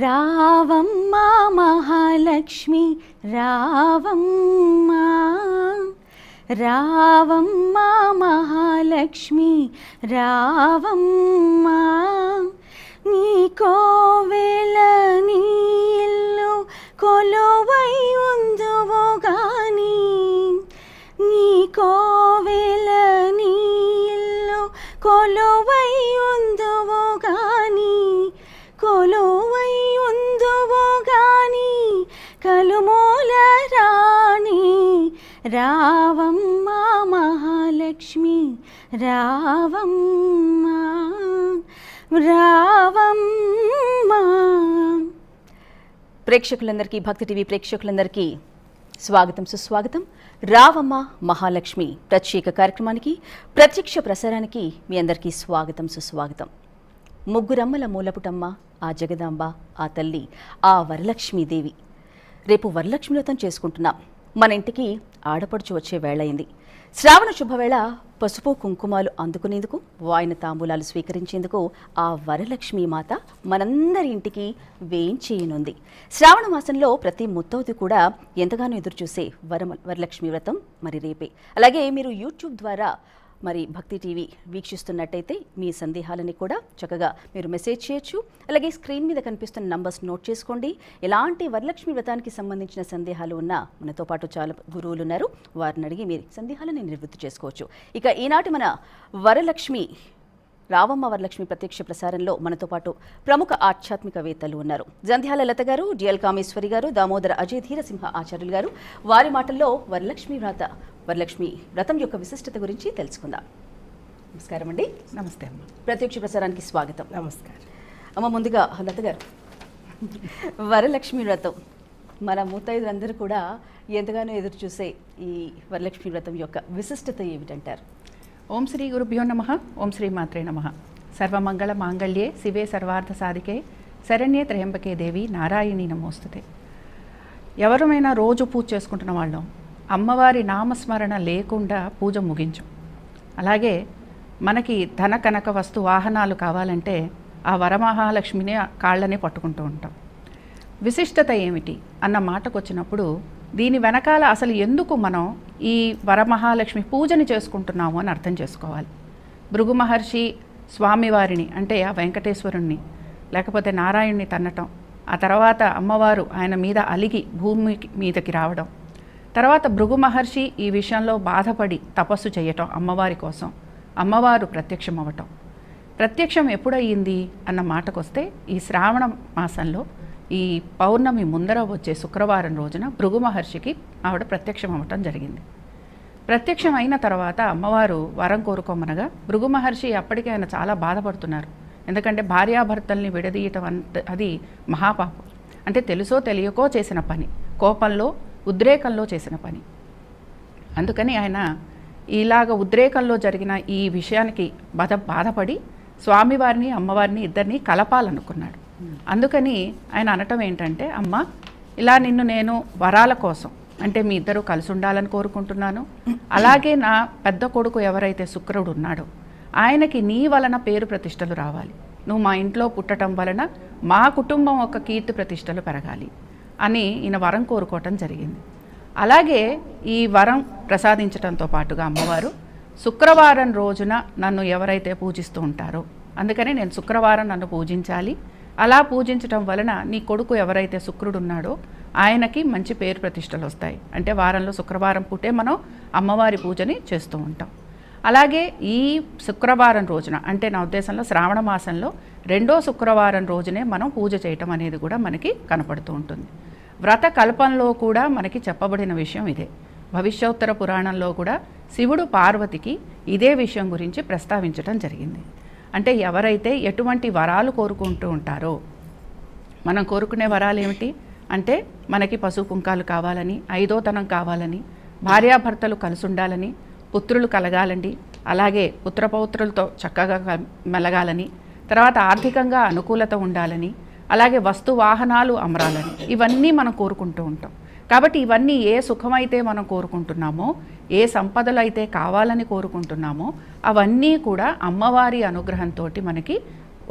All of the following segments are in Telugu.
రావమ్మా మహాలక్ష్మి రావమ్మా, రావమ్మా మహాలక్ష్మి రావమ్మా, నీ కోవెల నీ ఇల్లు కొలువై ఉందువో గాని, నీ కోవెల నీ ఇల్లు కొలువై ఉందువో గాని, కొలువై ఉందువో గాని కలుమూల రాణి, రావమ్మా మహాలక్ష్మి రావమ్మా రావమ్మా. ప్రేక్షకులందరికీ, భక్తి టీవీ ప్రేక్షకులందరికీ స్వాగతం సుస్వాగతం. రావమ్మ మహాలక్ష్మి ప్రత్యేక కార్యక్రమానికి, ప్రత్యక్ష ప్రసారానికి మీ అందరికీ స్వాగతం సుస్వాగతం. ముగ్గురమ్మల మూలపుటమ్మ ఆ జగదాంబ, ఆ తల్లి ఆ వరలక్ష్మీదేవి. రేపు వరలక్ష్మి వ్రతం చేసుకుంటున్నాం. మన ఇంటికి ఆడపడుచు వచ్చే వేళ అయింది. శ్రావణ శుభవేళ పసుపు కుంకుమాలు అందుకునేందుకు, వాయిన తాంబూలాలు స్వీకరించేందుకు ఆ వరలక్ష్మీ మాత మనందరి ఇంటికి వేయించేయనుంది. శ్రావణ మాసంలో ప్రతి ముత్తౌది కూడా ఎంతగానో ఎదురుచూసే వరలక్ష్మీ వ్రతం మరి రేపే. అలాగే మీరు యూట్యూబ్ ద్వారా మరి భక్తి టీవీ వీక్షిస్తున్నట్టయితే మీ సందేహాలని కూడా చక్కగా మీరు మెసేజ్ చేయొచ్చు. అలాగే స్క్రీన్ మీద కనిపిస్తున్న నంబర్స్ నోట్ చేసుకోండి. ఎలాంటి వరలక్ష్మి వ్రతానికి సంబంధించిన సందేహాలు ఉన్నా మనతో పాటు చాలా గురువులు ఉన్నారు, వారిని అడిగి మీరు సందేహాలను నివృత్తి చేసుకోవచ్చు. ఇక ఈనాటి మన వరలక్ష్మి రావమ్మ వరలక్ష్మి ప్రత్యక్ష ప్రసారంలో మనతో పాటు ప్రముఖ ఆధ్యాత్మికవేత్తలు ఉన్నారు. జంధ్యాల లత గారు, డిఎల్ కామేశ్వరి గారు, దామోదర అజయ్ ధీరసింహ ఆచార్యులు గారు. వారి మాటల్లో వరలక్ష్మి వ్రతం యొక్క విశిష్టత గురించి తెలుసుకుందాం. నమస్కారం అండి. నమస్తే అమ్మ. ప్రత్యక్ష ప్రసారానికి స్వాగతం. నమస్కారం అమ్మ. ముందుగా లత గారు, వరలక్ష్మి వ్రతం మన ముత్తైదులందరూ కూడా ఎంతగానో ఎదురు చూసే ఈ వరలక్ష్మి వ్రతం యొక్క విశిష్టత ఏమిటంటారు? ఓం శ్రీ గురుభ్యో నమః. ఓం శ్రీ మాత్రే నమః. సర్వమంగళ మాంగళ్యే శివే సర్వార్థ సాధికే శరణ్యే త్రయంబకే దేవి నారాయణి నమోస్తుతే. ఎవరమైనా రోజు పూజ చేసుకుంటున్న వాళ్ళం అమ్మవారి నామస్మరణ లేకుండా పూజ ముగించం. అలాగే మనకి ధన కనక వస్తు వాహనాలు కావాలంటే ఆ వరమహాలక్ష్మిని కాళ్ళని పట్టుకుంటూ ఉంటాం. విశిష్టత ఏమిటి అన్న మాటకు వచ్చినప్పుడు దీని వెనకాల అసలు ఎందుకు మనం ఈ వరమహాలక్ష్మి పూజని చేసుకుంటున్నాము అని అర్థం చేసుకోవాలి. భృగు మహర్షి స్వామివారిని అంటే ఆ వెంకటేశ్వరుణ్ణి లేకపోతే నారాయణ్ణి తన్నటం, ఆ తర్వాత అమ్మవారు ఆయన మీద అలిగి భూమి మీదకి రావడం, తర్వాత భృగు మహర్షి ఈ విషయంలో బాధపడి తపస్సు చేయటం అమ్మవారి కోసం, అమ్మవారు ప్రత్యక్షం అవ్వటం. ప్రత్యక్షం ఎప్పుడయ్యింది అన్న మాటకొస్తే ఈ శ్రావణ మాసంలో ఈ పౌర్ణమి ముందర వచ్చే శుక్రవారం రోజున భృగు మహర్షికి ఆవిడ ప్రత్యక్షం అవ్వటం జరిగింది. ప్రత్యక్షం అయిన తర్వాత అమ్మవారు వరం కోరుకోమనగా భృగు మహర్షి అప్పటికే ఆయన చాలా బాధపడుతున్నారు. ఎందుకంటే భార్యాభర్తల్ని విడదీయటం అది మహాపాపం, అంటే తెలుసో తెలియకో చేసిన పని, కోపంలో ఉద్రేకంలో చేసిన పని. అందుకని ఆయన ఇలాగ ఉద్రేకంలో జరిగిన ఈ విషయానికి బాధపడి స్వామివారిని అమ్మవారిని ఇద్దరిని కలపాలనుకున్నాడు. అందుకని ఆయన అనటం ఏంటంటే, అమ్మ ఇలా నిన్ను నేను వరాల కోసం అంటే మీ ఇద్దరు కలిసి ఉండాలని కోరుకుంటున్నాను. అలాగే నా పెద్ద కొడుకు ఎవరైతే శుక్రుడు ఉన్నాడో ఆయనకి నీ వలన పేరు ప్రతిష్టలు రావాలి, నువ్వు మా ఇంట్లో పుట్టడం వలన మా కుటుంబం ఒక కీర్తి ప్రతిష్టలు పెరగాలి అని ఈయన వరం కోరుకోవటం జరిగింది. అలాగే ఈ వరం ప్రసాదించడంతో పాటుగా అమ్మవారు శుక్రవారం రోజున నన్ను ఎవరైతే పూజిస్తూ ఉంటారో, అందుకని నేను శుక్రవారం నన్ను పూజించాలి, అలా పూజించటం వలన నీ కొడుకు ఎవరైతే శుక్రుడు ఉన్నాడో ఆయనకి మంచి పేరు ప్రతిష్టలు వస్తాయి. అంటే వారంలో శుక్రవారం పూటే మనం అమ్మవారి పూజని చేస్తూ ఉంటాం. అలాగే ఈ శుక్రవారం రోజున అంటే నా ఉద్దేశంలో శ్రావణ మాసంలో రెండో శుక్రవారం రోజునే మనం పూజ చేయటం అనేది కూడా మనకి కనపడుతూ ఉంటుంది. వ్రత కల్పంలో కూడా మనకి చెప్పబడిన విషయం ఇదే. భవిష్యోత్తర పురాణంలో కూడా శివుడు పార్వతికి ఇదే విషయం గురించి ప్రస్తావించడం జరిగింది. అంటే ఎవరైతే ఎటువంటి వరాలు కోరుకుంటూ ఉంటారో, మనం కోరుకునే వరాలు ఏమిటి అంటే మనకి పశు కుంకాలు కావాలని, ఐదోతనం కావాలని, భార్యాభర్తలు కలిసి ఉండాలని, పుత్రులు కలగాలండి, అలాగే పుత్రపౌత్రులతో చక్కగా మెలగాలని, తర్వాత ఆర్థికంగా అనుకూలత ఉండాలని, అలాగే వస్తు వాహనాలు అమరాలని, ఇవన్నీ మనం కోరుకుంటూ ఉంటాం. కాబట్టి ఇవన్నీ ఏ సుఖమైతే మనం కోరుకుంటున్నామో, ఏ సంపదలు అయితే కావాలని కోరుకుంటున్నామో అవన్నీ కూడా అమ్మవారి అనుగ్రహంతో మనకి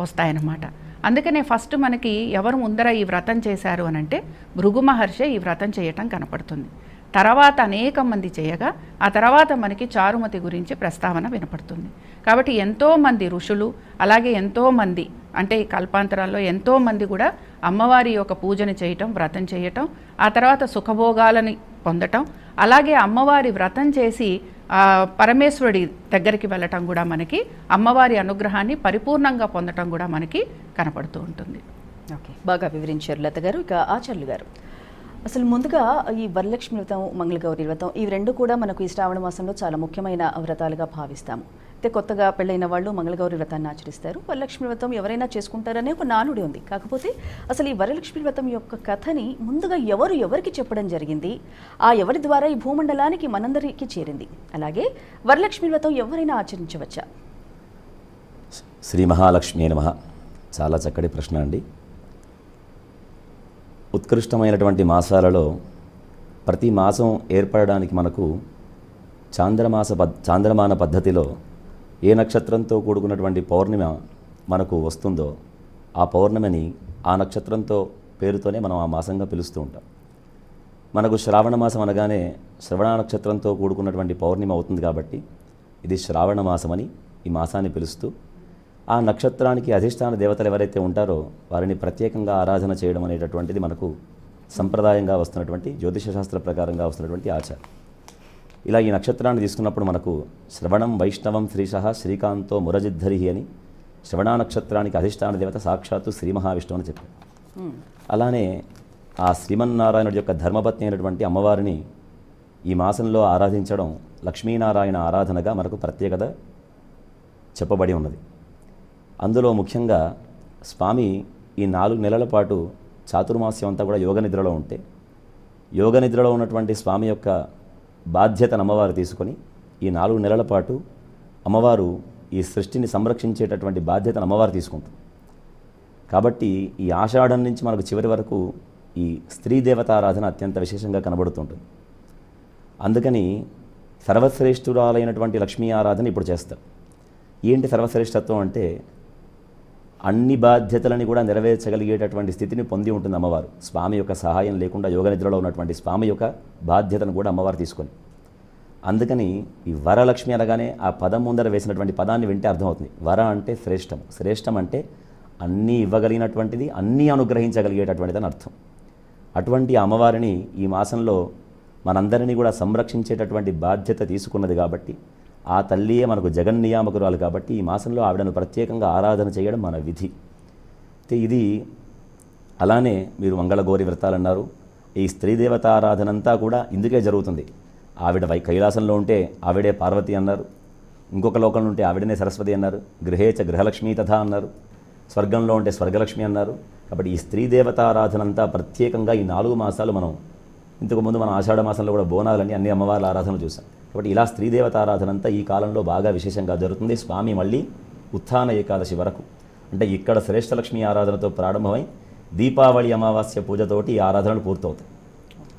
వస్తాయన్నమాట. అందుకనే ఫస్ట్ మనకి ఎవరు ముందర ఈ వ్రతం చేశారు అని అంటే భృగు మహర్షి ఈ వ్రతం చేయటం కనపడుతుంది. తర్వాత అనేక మంది చేయగా ఆ తర్వాత మనకి చారుమతి గురించి ప్రస్తావన వినపడుతుంది. కాబట్టి ఎంతోమంది ఋషులు అలాగే ఎంతోమంది అంటే ఈ కల్పాంతరాల్లో ఎంతోమంది కూడా అమ్మవారి యొక్క పూజను చేయటం, వ్రతం చేయటం, ఆ తర్వాత సుఖభోగాలని పొందటం, అలాగే అమ్మవారి వ్రతం చేసి పరమేశ్వరుడి దగ్గరికి వెళ్ళటం కూడా మనకి అమ్మవారి అనుగ్రహాన్ని పరిపూర్ణంగా పొందటం కూడా మనకి కనపడుతూ ఉంటుంది. ఓకే, బాగా వివరించారు లత గారు. ఇక ఆచార్యులు గారు, అసలు ముందుగా ఈ వరలక్ష్మి వ్రతం, మంగళగౌరి వ్రతం ఈ రెండు కూడా మనకు ఈ శ్రావణ మాసంలో చాలా ముఖ్యమైన వ్రతాలుగా భావిస్తాము. అయితే కొత్తగా పెళ్ళైన వాళ్ళు మంగళగౌరి వ్రతాన్ని ఆచరిస్తారు, వరలక్ష్మి వ్రతం ఎవరైనా చేసుకుంటారనే ఒక నానుడి ఉంది. కాకపోతే అసలు ఈ వరలక్ష్మి వ్రతం యొక్క కథని ముందుగా ఎవరికి చెప్పడం జరిగింది, ఆ ఎవరి ద్వారా ఈ భూమండలానికి మనందరికీ చేరింది, అలాగే వరలక్ష్మి వ్రతం ఎవరైనా ఆచరించవచ్చా? శ్రీ మహాలక్ష్మి నమః. చాలా చక్కటి ప్రశ్న అండి. ఉత్కృష్టమైనటువంటి ప్రతి మాసం ఏర్పడడానికి మనకు చాంద్రమాన పద్ధతిలో ఏ నక్షత్రంతో కూడుకున్నటువంటి పౌర్ణిమ మనకు వస్తుందో ఆ పౌర్ణమిని ఆ నక్షత్రంతో పేరుతోనే మనం ఆ మాసంగా పిలుస్తూ ఉంటాం. మనకు శ్రావణ మాసం అనగానే శ్రవణ నక్షత్రంతో కూడుకున్నటువంటి పౌర్ణిమ అవుతుంది కాబట్టి ఇది శ్రావణ మాసమని ఈ మాసాన్ని పిలుస్తూ ఆ నక్షత్రానికి అధిష్టాన దేవతలు ఎవరైతే ఉంటారో వారిని ప్రత్యేకంగా ఆరాధన చేయడం అనేటటువంటిది మనకు సంప్రదాయంగా వస్తున్నటువంటి జ్యోతిష శాస్త్ర ప్రకారంగా వస్తున్నటువంటి ఆచారం. ఇలా ఈ నక్షత్రాన్ని తీసుకున్నప్పుడు మనకు శ్రవణం వైష్ణవం శ్రీశః శ్రీకాంతో మురజిద్ధరి అని శ్రవణ నక్షత్రానికి అధిష్టాన దేవత సాక్షాత్తు శ్రీ మహావిష్ణువు అని చెప్పారు. అలానే ఆ శ్రీమన్నారాయణుడి యొక్క ధర్మపత్ని అయినటువంటి అమ్మవారిని ఈ మాసంలో ఆరాధించడం లక్ష్మీనారాయణ ఆరాధనగా మనకు ప్రత్యేకత చెప్పబడి ఉన్నది. అందులో ముఖ్యంగా స్వామి ఈ 4 నెలల పాటు చాతుర్మాస్యం అంతా కూడా యోగ నిద్రలో ఉంటే యోగ నిద్రలో ఉన్నటువంటి స్వామి యొక్క బాధ్యతను అమ్మవారు తీసుకొని ఈ 4 నెలల పాటు అమ్మవారు ఈ సృష్టిని సంరక్షించేటటువంటి బాధ్యతను అమ్మవారు తీసుకుంటుంది. కాబట్టి ఈ ఆషాఢం నుంచి మనకు చివరి వరకు ఈ స్త్రీ దేవతారాధన అత్యంత విశేషంగా కనబడుతుంటుంది. అందుకని సర్వశ్రేష్ఠురాలైనటువంటి లక్ష్మీ ఆరాధన ఇప్పుడు చేస్తారు. ఏంటి సర్వశ్రేష్ఠత్వం అంటే అన్ని బాధ్యతలని కూడా నెరవేర్చగలిగేటటువంటి స్థితిని పొంది ఉంటుంది అమ్మవారు. స్వామి యొక్క సహాయం లేకుండా యోగ నిద్రలో ఉన్నటువంటి స్వామి యొక్క బాధ్యతను కూడా అమ్మవారు తీసుకొని. అందుకని ఈ వరలక్ష్మి అనగానే ఆ పదం ముందర వేసినటువంటి పదాన్ని వింటే అర్థమవుతుంది. వర అంటే శ్రేష్టం, శ్రేష్టం అంటే అన్నీ ఇవ్వగలిగినటువంటిది, అన్నీ అనుగ్రహించగలిగేటటువంటిది అని అర్థం. అటువంటి అమ్మవారిని ఈ మాసంలో మనందరినీ కూడా సంరక్షించేటటువంటి బాధ్యత తీసుకున్నది కాబట్టి ఆ తల్లియే మనకు జగన్నియామకురాలు కాబట్టి ఈ మాసంలో ఆవిడను ప్రత్యేకంగా ఆరాధన చేయడం మన విధి. ఇది అలానే మీరు మంగళగౌరి వ్రతాలన్నారు. ఈ స్త్రీ దేవత ఆరాధన అంతా కూడా ఇందుకే జరుగుతుంది. ఆవిడ కైలాసంలో ఉంటే ఆవిడే పార్వతి అన్నారు, ఇంకొక లోకంలో ఉంటే ఆవిడనే సరస్వతి అన్నారు, గృహేచ గృహలక్ష్మీ తథా అన్నారు, స్వర్గంలో ఉంటే స్వర్గలక్ష్మి అన్నారు. కాబట్టి ఈ స్త్రీ దేవతారాధన అంతా ప్రత్యేకంగా ఈ 4 మాసాలు మనం ఇంతకుముందు మన ఆషాఢ మాసంలో కూడా బోనాలని అన్ని అమ్మవార్ల ఆరాధనలు చూసాం. కాబట్టి ఇలా స్త్రీ దేవతారాధన అంతా ఈ కాలంలో బాగా విశేషంగా జరుగుతుంది. స్వామి మళ్ళీ ఉత్థాన ఏకాదశి వరకు అంటే ఇక్కడ శ్రేష్ఠలక్ష్మి ఆరాధనతో ప్రారంభమై దీపావళి అమావాస్య పూజతోటి ఈ ఆరాధనలు పూర్తవుతాయి.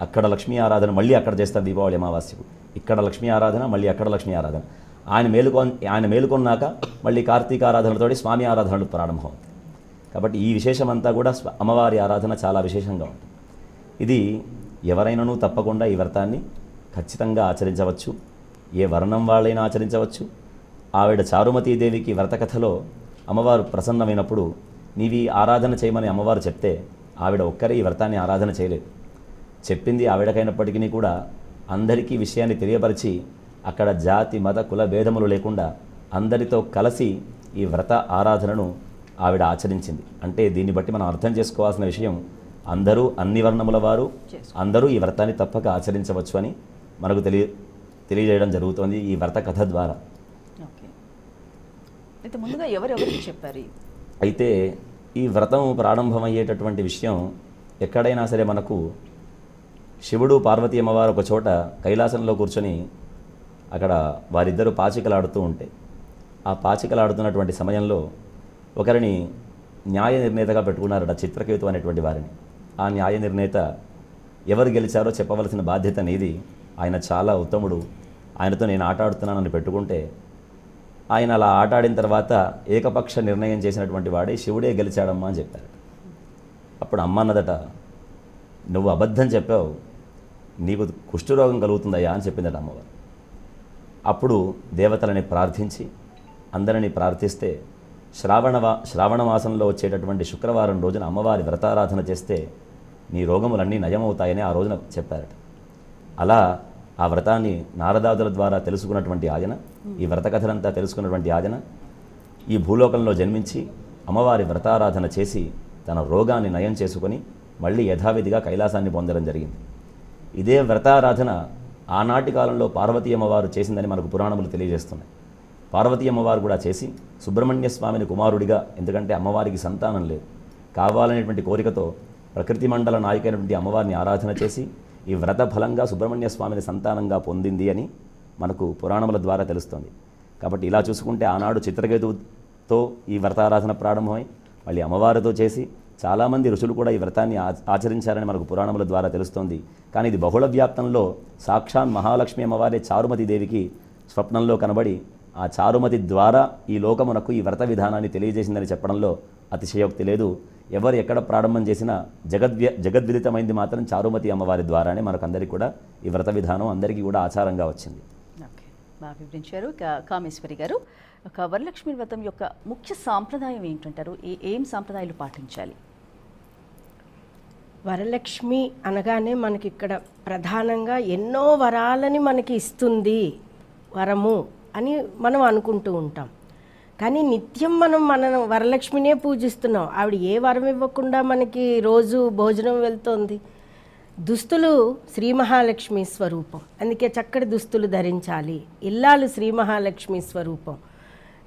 అక్కడ లక్ష్మీ ఆరాధన మళ్ళీ అక్కడ చేస్తారు దీపావళి అమావాస్యకు, ఇక్కడ లక్ష్మీ ఆరాధన మళ్ళీ అక్కడ లక్ష్మీ ఆరాధన. ఆయన మేలుకొన్నాక మళ్ళీ కార్తీక ఆరాధనలతోటి స్వామి ఆరాధనలు ప్రారంభమవుతాయి. కాబట్టి ఈ విశేషమంతా కూడా అమ్మవారి ఆరాధన చాలా విశేషంగా ఉంటుంది. ఇది ఎవరైనాను తప్పకుండా ఈ వ్రతాన్ని ఖచ్చితంగా ఆచరించవచ్చు. ఏ వర్ణం వాళ్ళైనా ఆచరించవచ్చు. ఆవిడ చారుమతీదేవికి వ్రతకథలో అమ్మవారు ప్రసన్నమైనప్పుడు నీవి ఆరాధన చేయమని అమ్మవారు చెప్తే ఆవిడ ఒక్కరే ఈ వ్రతాన్ని ఆరాధన చేయలేదు. చెప్పింది ఆవిడకైనప్పటికీ కూడా అందరికీ విషయాన్ని తెలియపరిచి అక్కడ జాతి మత కుల భేదములు లేకుండా అందరితో కలిసి ఈ వ్రత ఆరాధనను ఆవిడ ఆచరించింది. అంటే దీన్ని బట్టి మనం అర్థం చేసుకోవాల్సిన విషయం అందరూ అన్ని వర్ణముల వారు అందరూ ఈ వ్రతాన్ని తప్పక ఆచరించవచ్చు అని మనకు తెలియజేయడం జరుగుతోంది ఈ వ్రత కథ ద్వారా. అయితే ముందుగా ఎవరెవరికి చెప్పారు? అయితే ఈ వ్రతం ప్రారంభమయ్యేటటువంటి విషయం ఎక్కడైనా సరే మనకు శివుడు పార్వతీ అమ్మవారు ఒక చోట కైలాసంలో కూర్చొని అక్కడ వారిద్దరూ పాచికలాడుతూ ఉంటే ఆ పాచికలాడుతున్నటువంటి సమయంలో ఒకరిని న్యాయ నిర్ణేతగా పెట్టుకున్నారట, చిత్రకేతు అనేటువంటి వారిని. ఆ న్యాయ నిర్ణేత ఎవరు గెలిచారో చెప్పవలసిన బాధ్యత నీది, ఆయన చాలా ఉత్తముడు, ఆయనతో నేను ఆట ఆడుతున్నానని పెట్టుకుంటే ఆయన అలా ఆట ఆడిన తర్వాత ఏకపక్ష నిర్ణయం చేసినటువంటి వాడే శివుడే గెలిచాడమ్మా అని చెప్పారు. అప్పుడు అమ్మ అన్నదట, నువ్వు అబద్ధం చెప్పావు, నీకు కుష్ఠరోగం కలుగుతుందయ్యా అని చెప్పిందట అమ్మవారు. అప్పుడు దేవతలని ప్రార్థించి అందరినీ ప్రార్థిస్తే శ్రావణ మాసంలో వచ్చేటటువంటి శుక్రవారం రోజున అమ్మవారి వ్రతారాధన చేస్తే నీ రోగములన్నీ నయమవుతాయని ఆ రోజున చెప్పారట. అలా ఆ వ్రతాన్ని నారదాదుల ద్వారా తెలుసుకున్నటువంటి ఆయన, ఈ వ్రత కథలంతా తెలుసుకున్నటువంటి ఆయన ఈ భూలోకంలో జన్మించి అమ్మవారి వ్రతారాధన చేసి తన రోగాన్ని నయం చేసుకొని మళ్ళీ యథావిధిగా కైలాసాన్ని పొందడం జరిగింది. ఇదే వ్రతారాధన ఆనాటి కాలంలో పార్వతీ అమ్మవారు చేసిందని మనకు పురాణములు తెలియజేస్తున్నాయి. పార్వతీ అమ్మవారు కూడా చేసి సుబ్రహ్మణ్య స్వామిని కుమారుడిగా, ఎందుకంటే అమ్మవారికి సంతానం లేదు, కావాలనేటువంటి కోరికతో ప్రకృతి మండల నాయకైనటువంటి అమ్మవారిని ఆరాధన చేసి ఈ వ్రత ఫలంగా సుబ్రహ్మణ్య స్వామిని సంతానంగా పొందింది అని మనకు పురాణముల ద్వారా తెలుస్తుంది. కాబట్టి ఇలా చూసుకుంటే ఆనాడు చిత్రకేతువుతో ఈ వ్రతారాధన ప్రారంభమై మళ్ళీ అమ్మవారితో చేసి చాలామంది ఋషులు కూడా ఈ వ్రతాన్ని ఆచరించారని మనకు పురాణముల ద్వారా తెలుస్తోంది. కానీ ఇది బహుళ వ్యాప్తంలో సాక్షాత్ మహాలక్ష్మి అమ్మవారే చారుమతి దేవికి స్వప్నంలో కనబడి ఆ చారుమతి ద్వారా ఈ లోకమునకు ఈ వ్రత విధానాన్ని తెలియజేసిందని చెప్పడంలో అతిశయోక్తి లేదు. ఎవరు ఎక్కడ ప్రారంభం చేసినా జగద్విదితమైంది మాత్రం చారుమతి అమ్మవారి ద్వారానే మనకందరికీ కూడా ఈ వ్రత విధానం అందరికీ కూడా ఆచారంగా వచ్చింది. ఓకే, బాగా వివరించారు. కామేశ్వరి గారు, ఒక వరలక్ష్మి వ్రతం యొక్క ముఖ్య సాంప్రదాయం ఏంటంటారు? ఏం సాంప్రదాయాలు పాటించాలి? వరలక్ష్మి అనగానే మనకి ఇక్కడ ప్రధానంగా ఎన్నో వరాలని మనకి ఇస్తుంది వరము అని మనం అనుకుంటూ ఉంటాం. కానీ నిత్యం మన వరలక్ష్మినే పూజిస్తున్నాం. ఆవిడ ఏ వరం ఇవ్వకుండా మనకి రోజు భోజనం వెళ్తోంది. దుస్తులు శ్రీ మహాలక్ష్మి స్వరూపం, అందుకే చక్కటి దుస్తులు ధరించాలి. ఇల్లాలు శ్రీ మహాలక్ష్మి స్వరూపం.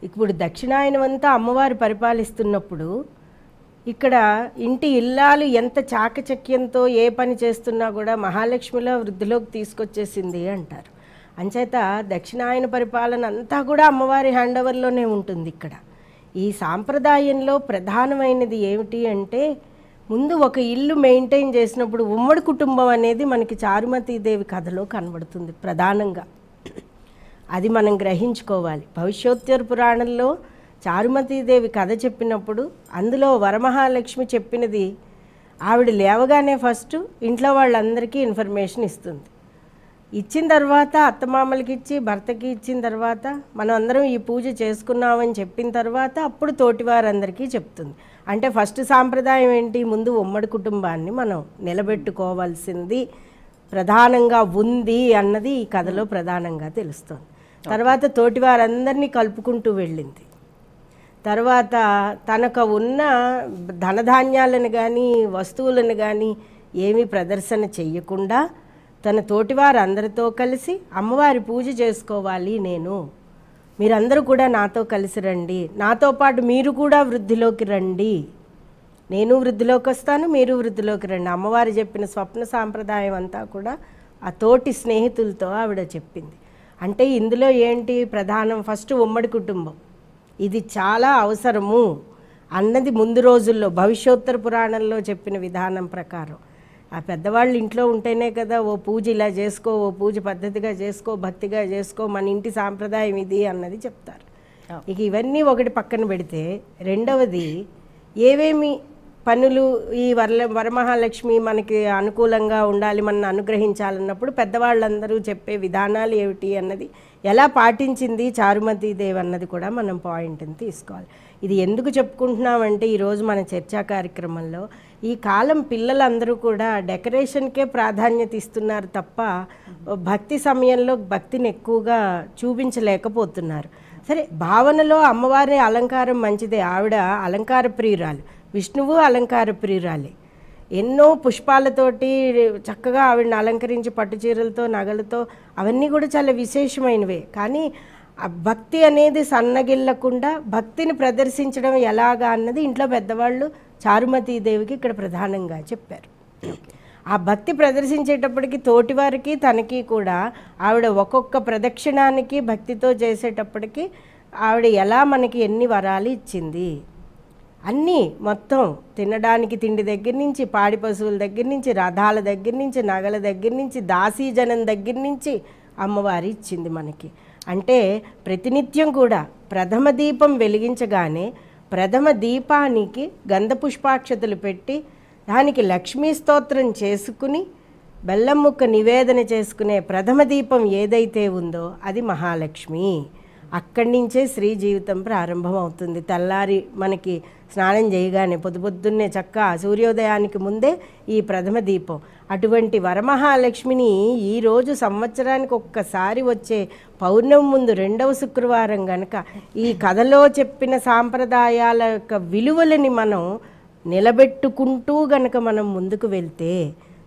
ఇప్పుడు దక్షిణాయనం అంతా అమ్మవారు పరిపాలిస్తున్నప్పుడు ఇక్కడ ఇంటి ఇల్లాలు ఎంత చాకచక్యంతో ఏ పని చేస్తున్నా కూడా మహాలక్ష్మిలో వృద్ధిలోకి తీసుకొచ్చేసింది అంటారు. అంచేత దక్షిణాయన పరిపాలన అంతా కూడా అమ్మవారి హ్యాండ్ ఓవర్లోనే ఉంటుంది. ఇక్కడ ఈ సాంప్రదాయంలో ప్రధానమైనది ఏమిటి అంటే, ముందు ఒక ఇల్లు మెయింటైన్ చేసినప్పుడు ఉమ్మడి కుటుంబం అనేది మనకి చారుమతీదేవి కథలో కనబడుతుంది ప్రధానంగా. అది మనం గ్రహించుకోవాలి. భవిష్యోత్తర పురాణంలో చారుమతీదేవి కథ చెప్పినప్పుడు అందులో వరమహాలక్ష్మి చెప్పినది ఆవిడ లేవగానే ఫస్ట్ ఇంట్లో వాళ్ళందరికీ ఇన్ఫర్మేషన్ ఇస్తుంది. ఇచ్చిన తర్వాత అత్తమామలకి ఇచ్చి భర్తకి ఇచ్చిన తర్వాత మనం అందరం ఈ పూజ చేసుకున్నామని చెప్పిన తర్వాత అప్పుడు తోటివారందరికీ చెప్తుంది. అంటే ఫస్ట్ సాంప్రదాయం ఏంటి? ముందు ఉమ్మడి కుటుంబాన్ని మనం నిలబెట్టుకోవాల్సింది ప్రధానంగా ఉంది అన్నది ఈ కథలో ప్రధానంగా తెలుస్తుంది. తర్వాత తోటివారందరినీ కలుపుకుంటూ వెళ్ళింది. తర్వాత తనకు ఉన్న ధనధాన్యాలను కానీ వస్తువులను కానీ ఏమీ ప్రదర్శన చెయ్యకుండా తన తోటివారు అందరితో కలిసి అమ్మవారి పూజ చేసుకోవాలి, మీరందరూ కూడా నాతో కలిసి రండి, నాతో పాటు మీరు కూడా వృద్ధిలోకి రండి, నేను వృద్ధిలోకి వస్తాను, మీరు వృద్ధిలోకి రండి. అమ్మవారు చెప్పిన స్వప్న సాంప్రదాయం అంతా కూడా ఆ తోటి స్నేహితులతో ఆవిడ చెప్పింది. అంటే ఇందులో ఏంటి ప్రధానం? ఫస్ట్ ఉమ్మడి కుటుంబం, ఇది చాలా అవసరము అన్నది ముందు రోజుల్లో భవిష్యోత్తర పురాణంలో చెప్పిన విధానం ప్రకారం. ఆ పెద్దవాళ్ళు ఇంట్లో ఉంటేనే కదా ఓ పూజ ఇలా చేసుకో, ఓ పూజ పద్ధతిగా చేసుకో, భక్తిగా చేసుకో, మన ఇంటి సాంప్రదాయం ఇది అన్నది చెప్తారు. ఇక ఇవన్నీ ఒకటి పక్కన పెడితే, రెండవది ఏవేమి పనులు ఈ వరమహాలక్ష్మి మనకి అనుకూలంగా ఉండాలి, మనల్ని అనుగ్రహించాలన్నప్పుడు పెద్దవాళ్ళందరూ చెప్పే విధానాలు ఏమిటి అన్నది ఎలా పాటించింది చారుమతీదేవి అన్నది కూడా మనం పాయింట్ని తీసుకోవాలి. ఇది ఎందుకు చెప్పుకుంటున్నామంటే ఈరోజు మన చర్చా కార్యక్రమంలో ఈ కాలం పిల్లలందరూ కూడా డెకరేషన్కే ప్రాధాన్యత ఇస్తున్నారు తప్ప భక్తి సమయంలో భక్తిని ఎక్కువగా చూపించలేకపోతున్నారు. సరే, భావనలో అమ్మవారి అలంకారం మంచిదే, ఆవిడ అలంకార ప్రియురాలు, విష్ణువు అలంకార ప్రియురాలే. ఎన్నో పుష్పాలతోటి చక్కగా ఆవిడని అలంకరించి పట్టుచీరలతో నగలతో అవన్నీ కూడా చాలా విశేషమైనవే. కానీ ఆ భక్తి అనేది సన్నగిల్లకుండా భక్తిని ప్రదర్శించడం ఎలాగా అన్నది ఇంట్లో పెద్దవాళ్ళు చారుమతీదేవికి ఇక్కడ ప్రధానంగా చెప్పారు. ఆ భక్తి ప్రదర్శించేటప్పటికి తోటివారికి తనకి కూడా ఆవిడ ఒక్కొక్క ప్రదక్షిణానికి భక్తితో చేసేటప్పటికి ఆవిడ ఎలా మనకి ఎన్ని వరాలు ఇచ్చింది అన్నీ మొత్తం తినడానికి తిండి దగ్గర నుంచి, పాడి పశువుల దగ్గర నుంచి, రథాల దగ్గర నుంచి, నగల దగ్గర నుంచి, దాసీజనం దగ్గర నుంచి అమ్మవారి ఇచ్చింది మనకి. అంటే ప్రతినిత్యం కూడా ప్రథమ దీపం వెలిగించగానే ప్రథమ దీపానికి గంధ పుష్పాక్షతలు పెట్టి దానికి లక్ష్మీ స్తోత్రం చేసుకుని బెల్లం ముక్క నివేదన చేసుకునే ప్రథమ దీపం ఏదైతే ఉందో అది మహాలక్ష్మి. అక్కడి నుంచే స్త్రీ జీవితం ప్రారంభం అవుతుంది. తెల్లారి మనకి స్నానం చేయగానే పొద్దున్నే చక్కగా సూర్యోదయానికి ముందే ఈ ప్రథమ దీపం. అటువంటి వరమహాలక్ష్మిని ఈరోజు సంవత్సరానికి ఒక్కసారి వచ్చే పౌర్ణమి ముందు రెండవ శుక్రవారం గనక ఈ కథలో చెప్పిన సాంప్రదాయాల యొక్క విలువలని మనం నిలబెట్టుకుంటూ గనక మనం ముందుకు వెళ్తే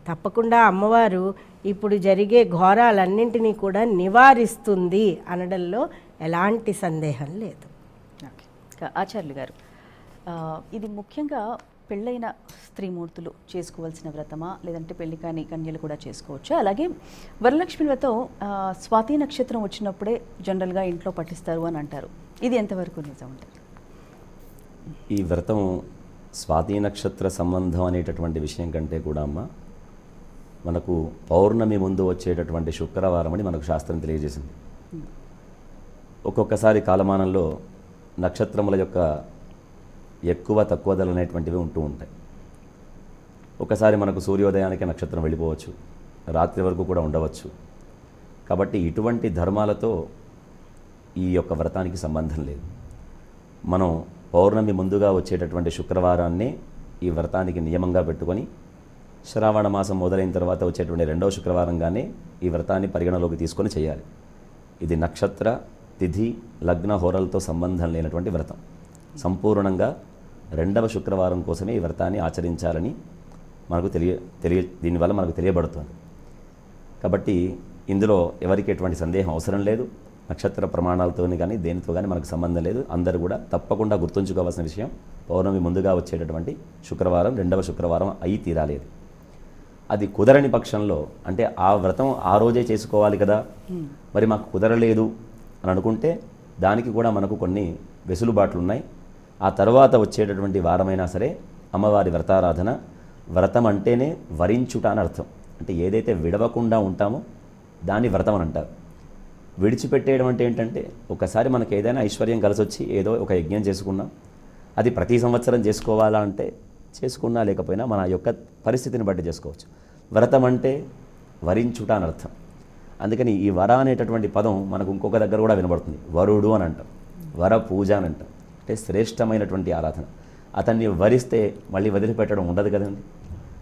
తప్పకుండా అమ్మవారు ఇప్పుడు జరిగే ఘోరాలన్నింటినీ కూడా నివారిస్తుంది అనడంలో ఎలాంటి సందేహం లేదు. ఓకే, ఆచార్యులు గారు, ఇది ముఖ్యంగా పెళ్ళైన స్త్రీమూర్తులు చేసుకోవాల్సిన వ్రతమా, లేదంటే పెళ్లి కాని కన్యలు కూడా చేసుకోవచ్చా? అలాగే వరలక్ష్మి వ్రతం స్వాతి నక్షత్రం వచ్చినప్పుడే జనరల్గా ఇంట్లో పఠిస్తారు అని అంటారు, ఇది ఎంతవరకు నిజం అంటారు? ఈ వ్రతం స్వాతి నక్షత్ర సంబంధం అనేటటువంటి విషయం కంటే కూడా అమ్మ, మనకు పౌర్ణమి ముందు వచ్చేటటువంటి శుక్రవారం అని మనకు శాస్త్రం తెలియజేసింది. ఒక్కొక్కసారి కాలమానంలో నక్షత్రముల యొక్క ఎక్కువ తక్కువదలు అనేటువంటివి ఉంటూ ఉంటాయి. ఒకసారి మనకు సూర్యోదయానికి నక్షత్రం వెళ్ళిపోవచ్చు, రాత్రి వరకు కూడా ఉండవచ్చు. కాబట్టి ఇటువంటి ధర్మాలతో ఈ యొక్క వ్రతానికి సంబంధం లేదు. మనం పౌర్ణమి ముందుగా వచ్చేటటువంటి శుక్రవారాన్ని ఈ వ్రతానికి నియమంగా పెట్టుకొని శ్రావణ మాసం మొదలైన తర్వాత వచ్చేటువంటి రెండవ శుక్రవారంగానే ఈ వ్రతాన్ని పరిగణలోకి తీసుకొని చేయాలి. ఇది నక్షత్ర, తిథి, లగ్న, హోరలతో సంబంధం లేనటువంటి వ్రతం. సంపూర్ణంగా రెండవ శుక్రవారం కోసమే ఈ వ్రతాన్ని ఆచరించాలని మనకు దీనివల్ల మనకు తెలియబడుతుంది. కాబట్టి ఇందులో ఎవరికి ఎటువంటి సందేహం అవసరం లేదు. నక్షత్ర ప్రమాణాలతో కానీ దేనితో కానీ మనకు సంబంధం లేదు. అందరూ కూడా తప్పకుండా గుర్తుంచుకోవాల్సిన విషయం, పౌర్ణమి ముందుగా వచ్చేటటువంటి శుక్రవారం రెండవ శుక్రవారం అయి తీరాలేదు. అది కుదరని పక్షంలో, అంటే ఆ వ్రతం ఆ రోజే చేసుకోవాలి కదా, మరి మాకు కుదరలేదు అని అనుకుంటే దానికి కూడా మనకు కొన్ని వెసులుబాట్లు ఉన్నాయి. ఆ తర్వాత వచ్చేటటువంటి వారమైనా సరే అమ్మవారి వ్రతారాధన, వ్రతం అంటేనే వరించుట అని అర్థం. అంటే ఏదైతే విడవకుండా ఉంటామో దాన్ని వ్రతం అని అంటారు. విడిచిపెట్టేయడం అంటే ఏంటంటే, ఒకసారి మనకు ఏదైనా ఐశ్వర్యం కలిసి వచ్చి ఏదో ఒక యజ్ఞం చేసుకున్నాం, అది ప్రతి సంవత్సరం చేసుకోవాలా అంటే చేసుకున్నా లేకపోయినా మన యొక్క పరిస్థితిని బట్టి చేసుకోవచ్చు. వ్రతం అంటే వరించుట అని అర్థం. అందుకని ఈ వర అనేటటువంటి పదం మనకు ఇంకొక దగ్గర కూడా వినబడుతుంది. వరుడు అని అంటాం, వర పూజ అని అంటాం. అంటే శ్రేష్టమైనటువంటి ఆరాధన. అతన్ని వరిస్తే మళ్ళీ వదిలిపెట్టడం ఉండదు కదండి.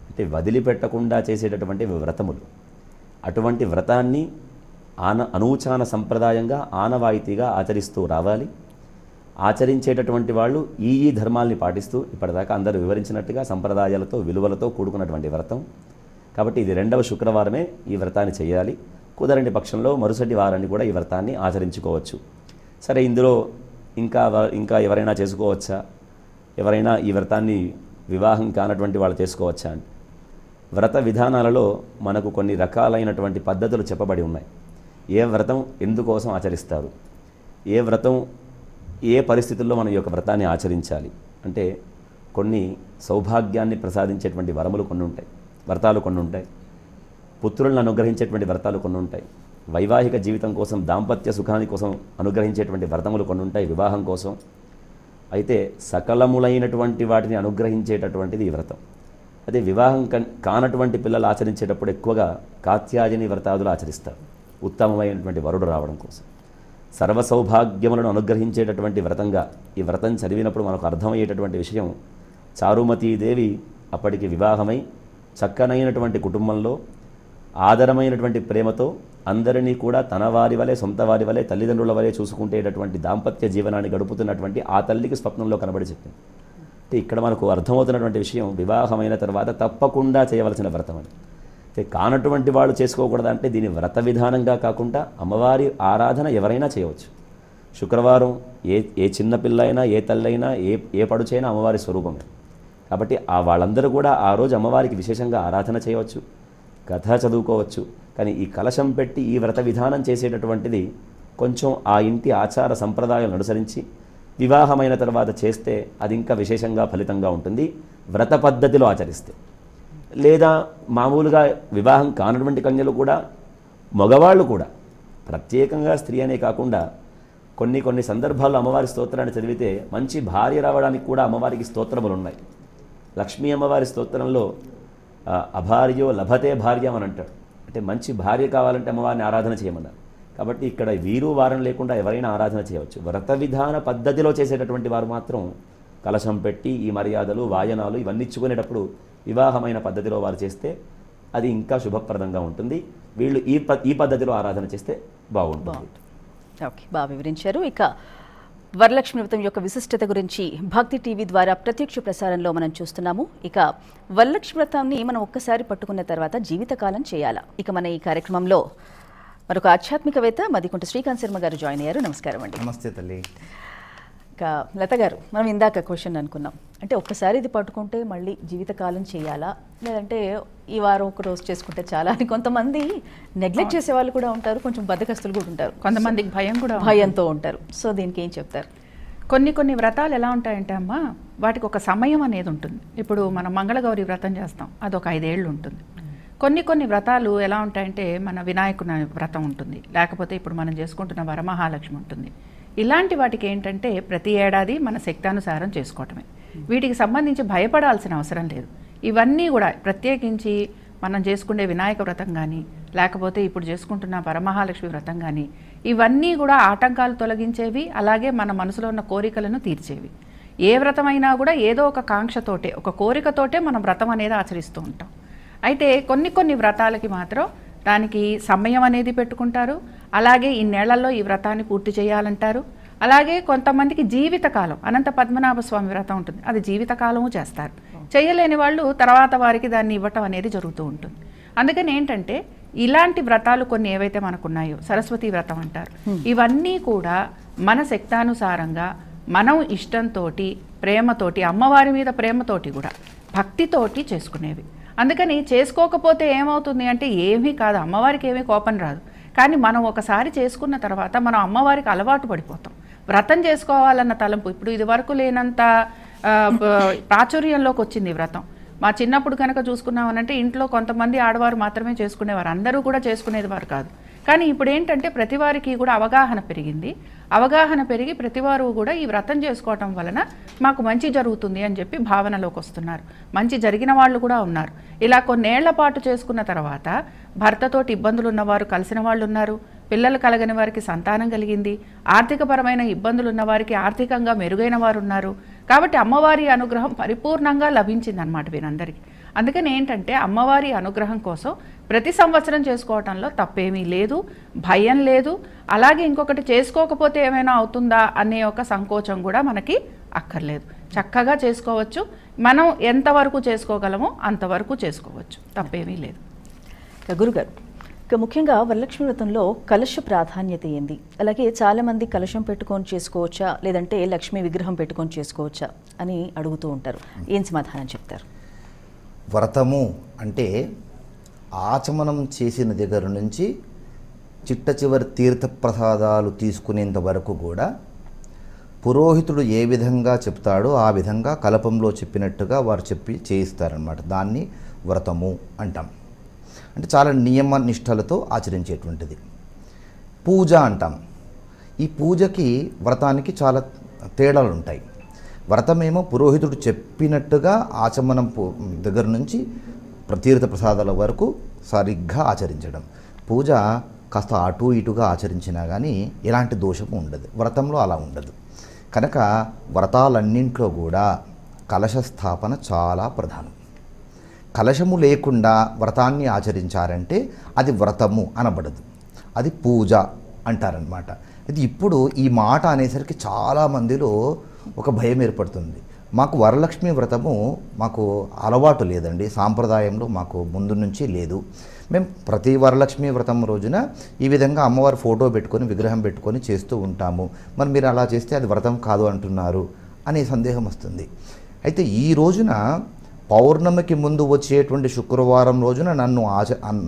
అంటే వదిలిపెట్టకుండా చేసేటటువంటి వ్రతములు. అటువంటి వ్రతాన్ని అనూచాన సంప్రదాయంగా ఆనవాయితీగా ఆచరిస్తూ రావాలి. ఆచరించేటటువంటి వాళ్ళు ఈ ధర్మాల్ని పాటిస్తూ ఇప్పటిదాకా అందరూ వివరించినట్టుగా సంప్రదాయాలతో విలువలతో కూడుకున్నటువంటి వ్రతం. కాబట్టి ఇది రెండవ శుక్రవారమే ఈ వ్రతాన్ని చేయాలి. కుదరని పక్షంలో మరుసటి వారాన్ని కూడా ఈ వ్రతాన్ని ఆచరించుకోవచ్చు. సరే, ఇందులో ఇంకా ఎవరైనా చేసుకోవచ్చా, ఎవరైనా ఈ వ్రతాన్ని వివాహం కానటువంటి వాళ్ళు చేసుకోవచ్చా అంటే, వ్రత విధానాలలో మనకు కొన్ని రకాలైనటువంటి పద్ధతులు చెప్పబడి ఉన్నాయి. ఏ వ్రతం ఎందుకోసం ఆచరిస్తారు, ఏ వ్రతం ఏ పరిస్థితుల్లో మనం ఈ యొక్క వ్రతాన్ని ఆచరించాలి అంటే, కొన్ని సౌభాగ్యాన్ని ప్రసాదించేటువంటి వరములు కొన్ని ఉంటాయి, వ్రతాలు కొన్ని ఉంటాయి. పుత్రులను అనుగ్రహించేటువంటి వ్రతాలు కొన్ని ఉంటాయి. వైవాహిక జీవితం కోసం, దాంపత్య సుఖాని కోసం అనుగ్రహించేటువంటి వ్రతములు కొన్ని ఉంటాయి, వివాహం కోసం. అయితే సకలములైనటువంటి వాటిని అనుగ్రహించేటటువంటిది ఈ వ్రతం. అదే వివాహం కానటువంటి పిల్లలు ఆచరించేటప్పుడు ఎక్కువగా కాత్యాయని వ్రతాదులు ఆచరిస్తారు, ఉత్తమమైనటువంటి వరుడు రావడం కోసం. సర్వ సౌభాగ్యములను అనుగ్రహించేటటువంటి వ్రతంగా ఈ వ్రతం చదివినప్పుడు మనకు అర్థమయ్యేటటువంటి విషయం, చారుమతీదేవి అప్పటికి వివాహమై చక్కనైనటువంటి కుటుంబంలో ఆదరమైనటువంటి ప్రేమతో అందరినీ కూడా తన వారి వలె, సొంత వారి వలె, తల్లిదండ్రుల వలె చూసుకుంటేటటువంటి దాంపత్య జీవనాన్ని గడుపుతున్నటువంటి ఆ తల్లికి స్వప్నంలో కనబడి చెప్పింది. అంటే ఇక్కడ మనకు అర్థమవుతున్నటువంటి విషయం, వివాహమైన తర్వాత తప్పకుండా చేయవలసిన వ్రతం అని. అయితే కానటువంటి వాళ్ళు చేసుకోకూడదంటే దీని వ్రత విధానంగా కాకుండా అమ్మవారి ఆరాధన ఎవరైనా చేయవచ్చు. శుక్రవారం ఏ చిన్నపిల్ల అయినా, ఏ తల్లైనా, ఏ పడుచైనా అమ్మవారి స్వరూపమే. కాబట్టి వాళ్ళందరూ కూడా ఆ రోజు అమ్మవారికి విశేషంగా ఆరాధన చేయవచ్చు, కథ చదువుకోవచ్చు. కానీ ఈ కలశం పెట్టి ఈ వ్రత విధానం చేసేటటువంటిది కొంచెం ఆ ఇంటి ఆచార సంప్రదాయాలను అనుసరించి వివాహమైన తర్వాత చేస్తే అది ఇంకా విశేషంగా ఫలితంగా ఉంటుంది, వ్రత పద్ధతిలో ఆచరిస్తే. లేదా మామూలుగా వివాహం కానటువంటి కన్యలు కూడా, మగవాళ్ళు కూడా ప్రత్యేకంగా స్త్రీ అనే కాకుండా కొన్ని సందర్భాల్లో అమ్మవారి స్తోత్రాన్ని చదివితే మంచి భార్య రావడానికి కూడా అమ్మవారికి స్తోత్రములు ఉన్నాయి. లక్ష్మీ అమ్మవారి స్తోత్రంలో అభార్యో లభతే భార్య అని అంటాడు. అంటే మంచి భార్య కావాలంటే అమ్మవారిని ఆరాధన చేయమన్నారు. కాబట్టి ఇక్కడ వీరు వారం లేకుండా ఎవరైనా ఆరాధన చేయవచ్చు. వ్రత విధాన పద్ధతిలో చేసేటటువంటి వారు మాత్రం కలశం పెట్టి ఈ మర్యాదలు వాయనాలు ఇవన్నీ ఇచ్చుకునేటప్పుడు వివాహమైన పద్ధతిలో వారు చేస్తే అది ఇంకా శుభప్రదంగా ఉంటుంది. వీళ్ళు ఈ పద్ధతిలో ఆరాధన చేస్తే బాగుంటుంది. ఓకే, బాగా వివరించారు. ఇక వరలక్ష్మి వ్రతం యొక్క విశిష్టత గురించి భక్తి టీవీ ద్వారా ప్రత్యక్ష ప్రసారంలో మనం చూస్తున్నాము. ఇక వరలక్ష్మి వ్రతాన్ని మనం ఒక్కసారి పట్టుకున్న తర్వాత జీవితకాలం చేయాలా? ఇక మన ఈ కార్యక్రమంలో మరొక ఆధ్యాత్మికవేత్త మదికుంట శ్రీకాంత్ శర్మ గారు జాయిన్ అయ్యారు. నమస్కారం అండి. నమస్తే తల్లి. ఇక లత గారు, మనం ఇందాక క్వశ్చన్ అనుకున్నాం, అంటే ఒక్కసారి ఇది పట్టుకుంటే మళ్ళీ జీవితకాలం చేయాలా, లేదంటే ఈ వారం ఒక రోజు చేసుకుంటే చాలా అని కొంతమంది నెగ్లెక్ట్ చేసే వాళ్ళు కూడా ఉంటారు, కొంచెం బద్దకస్తులు కూడా ఉంటారు, కొంతమందికి భయంతో ఉంటారు. సో దీనికి ఏం చెప్తారు? కొన్ని వ్రతాలు ఎలా ఉంటాయంటే అమ్మ, వాటికి ఒక సమయం అనేది ఉంటుంది. ఇప్పుడు మనం మంగళగౌరి వ్రతం చేస్తాం, అదొక 5 ఏళ్ళు ఉంటుంది. కొన్ని వ్రతాలు ఎలా ఉంటాయంటే, మన వినాయకుని వ్రతం ఉంటుంది, లేకపోతే ఇప్పుడు మనం చేసుకుంటున్న వరమహాలక్ష్మి ఉంటుంది. ఇలాంటి వాటికి ఏంటంటే ప్రతి ఏడాది మన శక్తానుసారం చేసుకోవటమే. వీటికి సంబంధించి భయపడాల్సిన అవసరం లేదు. ఇవన్నీ కూడా ప్రత్యేకించి మనం చేసుకునే వినాయక వ్రతం కానీ, లేకపోతే ఇప్పుడు చేసుకుంటున్న వరమహాలక్ష్మి వ్రతం కానీ, ఇవన్నీ కూడా ఆటంకాలు తొలగించేవి, అలాగే మన మనసులో ఉన్న కోరికలను తీర్చేవి. ఏ వ్రతమైనా కూడా ఏదో ఒక కాంక్షతోటే, ఒక కోరికతోటే మనం వ్రతం అనేది ఆచరిస్తూ ఉంటాం. అయితే కొన్ని వ్రతాలకి మాత్రం దానికి సమయం అనేది పెట్టుకుంటారు. అలాగే ఇన్నేళ్లలో ఈ వ్రతాన్ని పూర్తి చేయాలంటారు. అలాగే కొంతమందికి జీవితకాలం, అనంత పద్మనాభ స్వామి వ్రతం ఉంటుంది, అది జీవితకాలము చేస్తారు. చేయలేని వాళ్ళు తర్వాత వారికి దాన్ని ఇవ్వటం అనేది జరుగుతూ ఉంటుంది. అందుకని ఏంటంటే ఇలాంటి వ్రతాలు కొన్ని ఏవైతే మనకున్నాయో, సరస్వతి వ్రతం అంటారు, ఇవన్నీ కూడా మన శక్తానుసారంగా మనం ఇష్టంతో, ప్రేమతోటి, అమ్మవారి మీద ప్రేమతోటి కూడా భక్తితోటి చేసుకునేవి. అందుకని చేసుకోకపోతే ఏమవుతుంది అంటే ఏమీ కాదు, అమ్మవారికి ఏమీ కోపం రాదు. కానీ మనం ఒకసారి చేసుకున్న తర్వాత మనం అమ్మవారికి అలవాటు పడిపోతాం. వ్రతం చేసుకోవాలన్న తలంపు ఇప్పుడు ఇది వరకు లేనంత ప్రాచుర్యంలోకి వచ్చింది ఈ వ్రతం. మా చిన్నప్పుడు కనుక చూసుకున్నామనంటే ఇంట్లో కొంతమంది ఆడవారు మాత్రమే చేసుకునేవారు, అందరూ కూడా చేసుకునేది వారు కాదు. కానీ ఇప్పుడు ఏంటంటే ప్రతి వారికి కూడా అవగాహన పెరిగింది. అవగాహన పెరిగి ప్రతివారు కూడా ఈ వ్రతం చేసుకోవటం వలన మాకు మంచి జరుగుతుంది అని చెప్పి భావనలోకి వస్తున్నారు. మంచి జరిగిన వాళ్ళు కూడా ఉన్నారు. ఇలా కొన్నేళ్ల పాటు చేసుకున్న తర్వాత భర్తతోటి ఇబ్బందులు ఉన్నవారు కలిసిన వాళ్ళు ఉన్నారు, పిల్లలు కలగని వారికి సంతానం కలిగింది, ఆర్థికపరమైన ఇబ్బందులు ఉన్నవారికి ఆర్థికంగా మెరుగైన వారు ఉన్నారు. కాబట్టి అమ్మవారి అనుగ్రహం పరిపూర్ణంగా లభించిందనమాట వీరందరికీ. అందుకని ఏంటంటే అమ్మవారి అనుగ్రహం కోసం ప్రతి సంవత్సరం చేసుకోవటంలో తప్పేమీ లేదు, భయం లేదు. అలాగే ఇంకొకటి చేసుకోకపోతే ఏమైనా అవుతుందా అనే ఒక సంకోచం కూడా మనకి అక్కర్లేదు. చక్కగా చేసుకోవచ్చు. మనం ఎంతవరకు చేసుకోగలమో అంతవరకు చేసుకోవచ్చు, తప్పేమీ లేదు. గురుగారు, ఇక ముఖ్యంగా వరలక్ష్మి వ్రతంలో కలశ ప్రాధాన్యత ఏంది? అలాగే చాలామంది కలశం పెట్టుకొని చేసుకోవచ్చా, లేదంటే లక్ష్మీ విగ్రహం పెట్టుకొని చేసుకోవచ్చా అని అడుగుతూ ఉంటారు. ఏం సమాధానం చెప్తారు? వ్రతము అంటే ఆచమనం చేసిన దగ్గర నుంచి చిట్ట చివరి తీర్థప్రసాదాలు తీసుకునేంత వరకు కూడా పురోహితుడు ఏ విధంగా చెప్తాడో ఆ విధంగా కలపంలో చెప్పినట్టుగా వారు చెప్పి చేయిస్తారనమాట. దాన్ని వ్రతము అంటాం. అంటే చాలా నియమ నిష్టలతో ఆచరించేటువంటిది. పూజ అంటాం. ఈ పూజకి వ్రతానికి చాలా తేడాలు ఉంటాయి. వ్రతమేమో పురోహితుడు చెప్పినట్టుగా ఆచమనం దగ్గర నుంచి తీర్థ ప్రసాదాల వరకు సరిగ్గా ఆచరించడం. పూజ కాస్త అటు ఇటుగా ఆచరించినా కానీ ఎలాంటి దోషము ఉండదు. వ్రతంలో అలా ఉండదు. కనుక వ్రతాలన్నింట్లో కూడా కలశ స్థాపన చాలా ప్రధానం. కలశము లేకుండా వ్రతాన్ని ఆచరించారంటే అది వ్రతము అనబడదు, అది పూజ అంటారనమాట. ఇది ఇప్పుడు ఈ మాట అనేసరికి చాలామందిలో ఒక భయం ఏర్పడుతుంది. మాకు వరలక్ష్మి వ్రతము మాకు అలవాటు లేదండి, సాంప్రదాయంలో మాకు ముందు నుంచి లేదు. మేము ప్రతి వరలక్ష్మి వ్రతం రోజున ఈ విధంగా అమ్మవారి ఫోటో పెట్టుకొని విగ్రహం పెట్టుకొని చేస్తూ ఉంటాము, మరి మీరు అలా చేస్తే అది వ్రతం కాదు అంటున్నారు అనే సందేహం వస్తుంది. అయితే ఈ రోజున పౌర్ణమికి ముందు వచ్చేటువంటి శుక్రవారం రోజున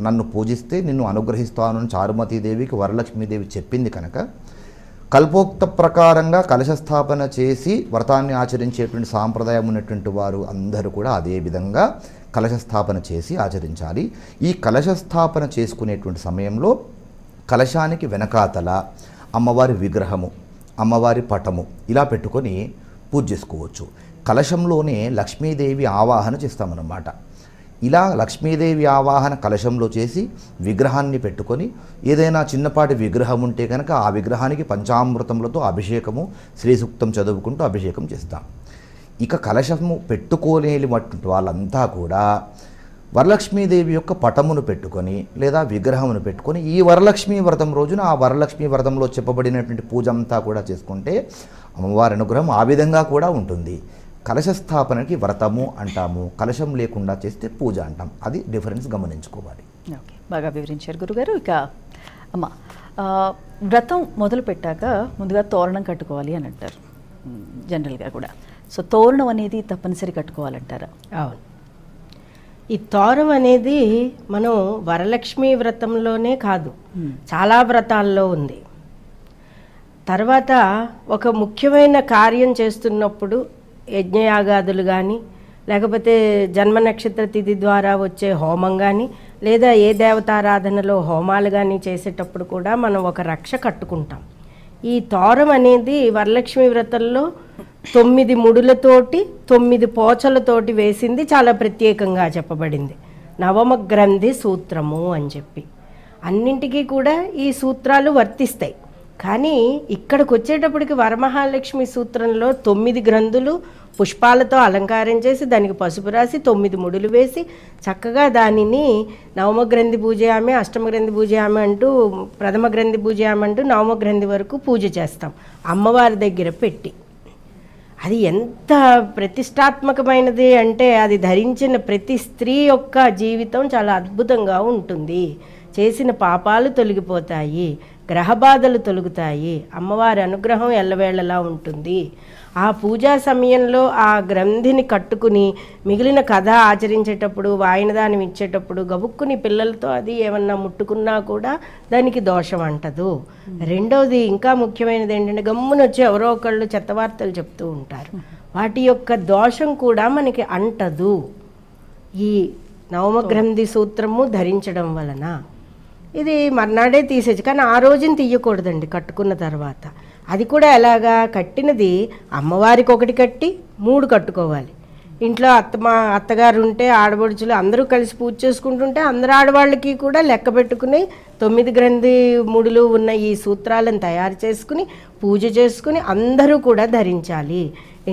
నన్ను పూజిస్తే నిన్ను అనుగ్రహిస్తాను అని చారుమతీదేవికి వరలక్ష్మీదేవి చెప్పింది కనుక కల్పోక్త ప్రకారంగా కలశస్థాపన చేసి వ్రతాన్ని ఆచరించేటువంటి సాంప్రదాయం ఉన్నటువంటి వారు అందరూ కూడా అదే విధంగా కలశస్థాపన చేసి ఆచరించాలి. ఈ కలశస్థాపన చేసుకునేటువంటి సమయంలో కలశానికి వెనకాతల అమ్మవారి విగ్రహము, అమ్మవారి పటము ఇలా పెట్టుకొని పూజ చేసుకోవచ్చు. కలశంలోనే లక్ష్మీదేవి ఆవాహన చేస్తామన్నమాట. ఇలా లక్ష్మీదేవి ఆవాహన కలశంలో చేసి విగ్రహాన్ని పెట్టుకొని ఏదైనా చిన్నపాటి విగ్రహం ఉంటే కనుక ఆ విగ్రహానికి పంచామృతములతో అభిషేకము, శ్రీ సూక్తం చదువుకుంటూ అభిషేకం చేస్తాం. ఇక కలశము పెట్టుకోలేనిటువంటి వాళ్ళంతా కూడా వరలక్ష్మీదేవి యొక్క పటమును పెట్టుకొని లేదా విగ్రహమును పెట్టుకొని ఈ వరలక్ష్మీ వ్రతం రోజున ఆ వరలక్ష్మీ వ్రతంలో చెప్పబడినటువంటి పూజ అంతా కూడా చేసుకుంటే అమ్మవారి అనుగ్రహం ఆ విధంగా కూడా ఉంటుంది. కలశ స్థాపనకి వ్రతము అంటాము, కలశం లేకుండా చేస్తే పూజ అంటాం. అది డిఫరెన్స్ గమనించుకోవాలి. ఓకే, బాగా వివరించారు గురుగారు. ఇక అమ్మ, వ్రతం మొదలు పెట్టాక ముందుగా తోరణం కట్టుకోవాలి అని అంటారు జనరల్గా కూడా. సో తోరణం అనేది తప్పనిసరి కట్టుకోవాలంటారా? అవును. ఈ తోరం అనేది మనం వరలక్ష్మి వ్రతంలోనే కాదు, చాలా వ్రతాల్లో ఉంది. తర్వాత ఒక ముఖ్యమైన కార్యం చేస్తున్నప్పుడు యజ్ఞయాగాదులు కానీ, లేకపోతే జన్మ నక్షత్ర తిథి ద్వారా వచ్చే హోమం కానీ, లేదా ఏ దేవతారాధనలో హోమాలు కానీ చేసేటప్పుడు కూడా మనం ఒక రక్ష కట్టుకుంటాం. ఈ తోరం అనేది వరలక్ష్మి వ్రతంలో 9 ముడులతోటి 9 పోచలతోటి వేసింది చాలా ప్రత్యేకంగా చెప్పబడింది. నవమ గ్రంథి సూత్రము అని చెప్పి అన్నింటికీ కూడా ఈ సూత్రాలు వర్తిస్తాయి. కానీ ఇక్కడికి వచ్చేటప్పటికి వరమహాలక్ష్మి సూత్రంలో 9 గ్రంథులు పుష్పాలతో అలంకారం చేసి దానికి పసుపు రాసి 9 ముడులు వేసి చక్కగా దానిని నవమ గ్రంథి పూజయామి, అష్టమ గ్రంథి పూజయామి అంటూ, ప్రథమ గ్రంథి పూజయామి అంటూ నవమ గ్రంథి వరకు పూజ చేస్తాం అమ్మవారి దగ్గర పెట్టి. అది ఎంత ప్రతిష్టాత్మకమైనది అంటే అది ధరించిన ప్రతి స్త్రీ యొక్క జీవితం చాలా అద్భుతంగా ఉంటుంది. చేసిన పాపాలు తొలగిపోతాయి, గ్రహబాధలు తొలగుతాయి, అమ్మవారి అనుగ్రహం ఎల్లవేళలా ఉంటుంది. ఆ పూజా సమయంలో ఆ గ్రంథిని కట్టుకుని మిగిలిన కథ ఆచరించేటప్పుడు, వాయినదానం ఇచ్చేటప్పుడు గబుక్కుని పిల్లలతో అది ఏమన్నా ముట్టుకున్నా కూడా దానికి దోషం అంటదు. రెండవది ఇంకా ముఖ్యమైనది ఏంటంటే, గమ్మున వచ్చి ఎవరో ఒకళ్ళు చెత్తవార్తలు చెప్తూ ఉంటారు, వాటి యొక్క దోషం కూడా మనకి అంటదు ఈ నవమగ్రంథి సూత్రము ధరించడం వలన. ఇది మర్నాడే తీసేచ్చు, కానీ ఆ రోజున తీయకూడదండి కట్టుకున్న తర్వాత. అది కూడా ఎలాగా, కట్టినది అమ్మవారికి ఒకటి కట్టి 3 కట్టుకోవాలి. ఇంట్లో అత్తగారు ఉంటే ఆడబడుచులు అందరూ కలిసి పూజ చేసుకుంటుంటే అందరు ఆడవాళ్ళకి కూడా లెక్క పెట్టుకుని 9 గ్రంథి ముడులు ఉన్న ఈ సూత్రాలను తయారు చేసుకుని పూజ చేసుకుని అందరూ కూడా ధరించాలి.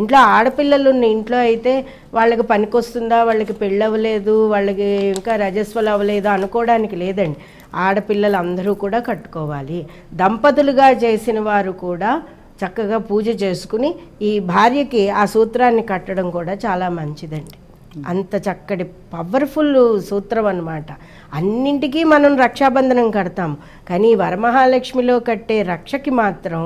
ఇంట్లో ఆడపిల్లలు ఉన్న ఇంట్లో అయితే వాళ్ళకి పనికొస్తుందా, వాళ్ళకి పెళ్ళి అవ్వలేదు, వాళ్ళకి ఇంకా రజస్వలు అవ్వలేదు అనుకోవడానికి లేదండి. ఆడపిల్లలు అందరూ కూడా కట్టుకోవాలి. దంపతులుగా చేసిన వారు కూడా చక్కగా పూజ చేసుకుని ఈ భార్యకి ఆ సూత్రాన్ని కట్టడం కూడా చాలా మంచిదండి. అంత చక్కటి పవర్ఫుల్ సూత్రం అన్నమాట. అన్నింటికీ మనం రక్షాబంధనం కడతాం, కానీ వరమహాలక్ష్మిలో కట్టే రక్షకి మాత్రం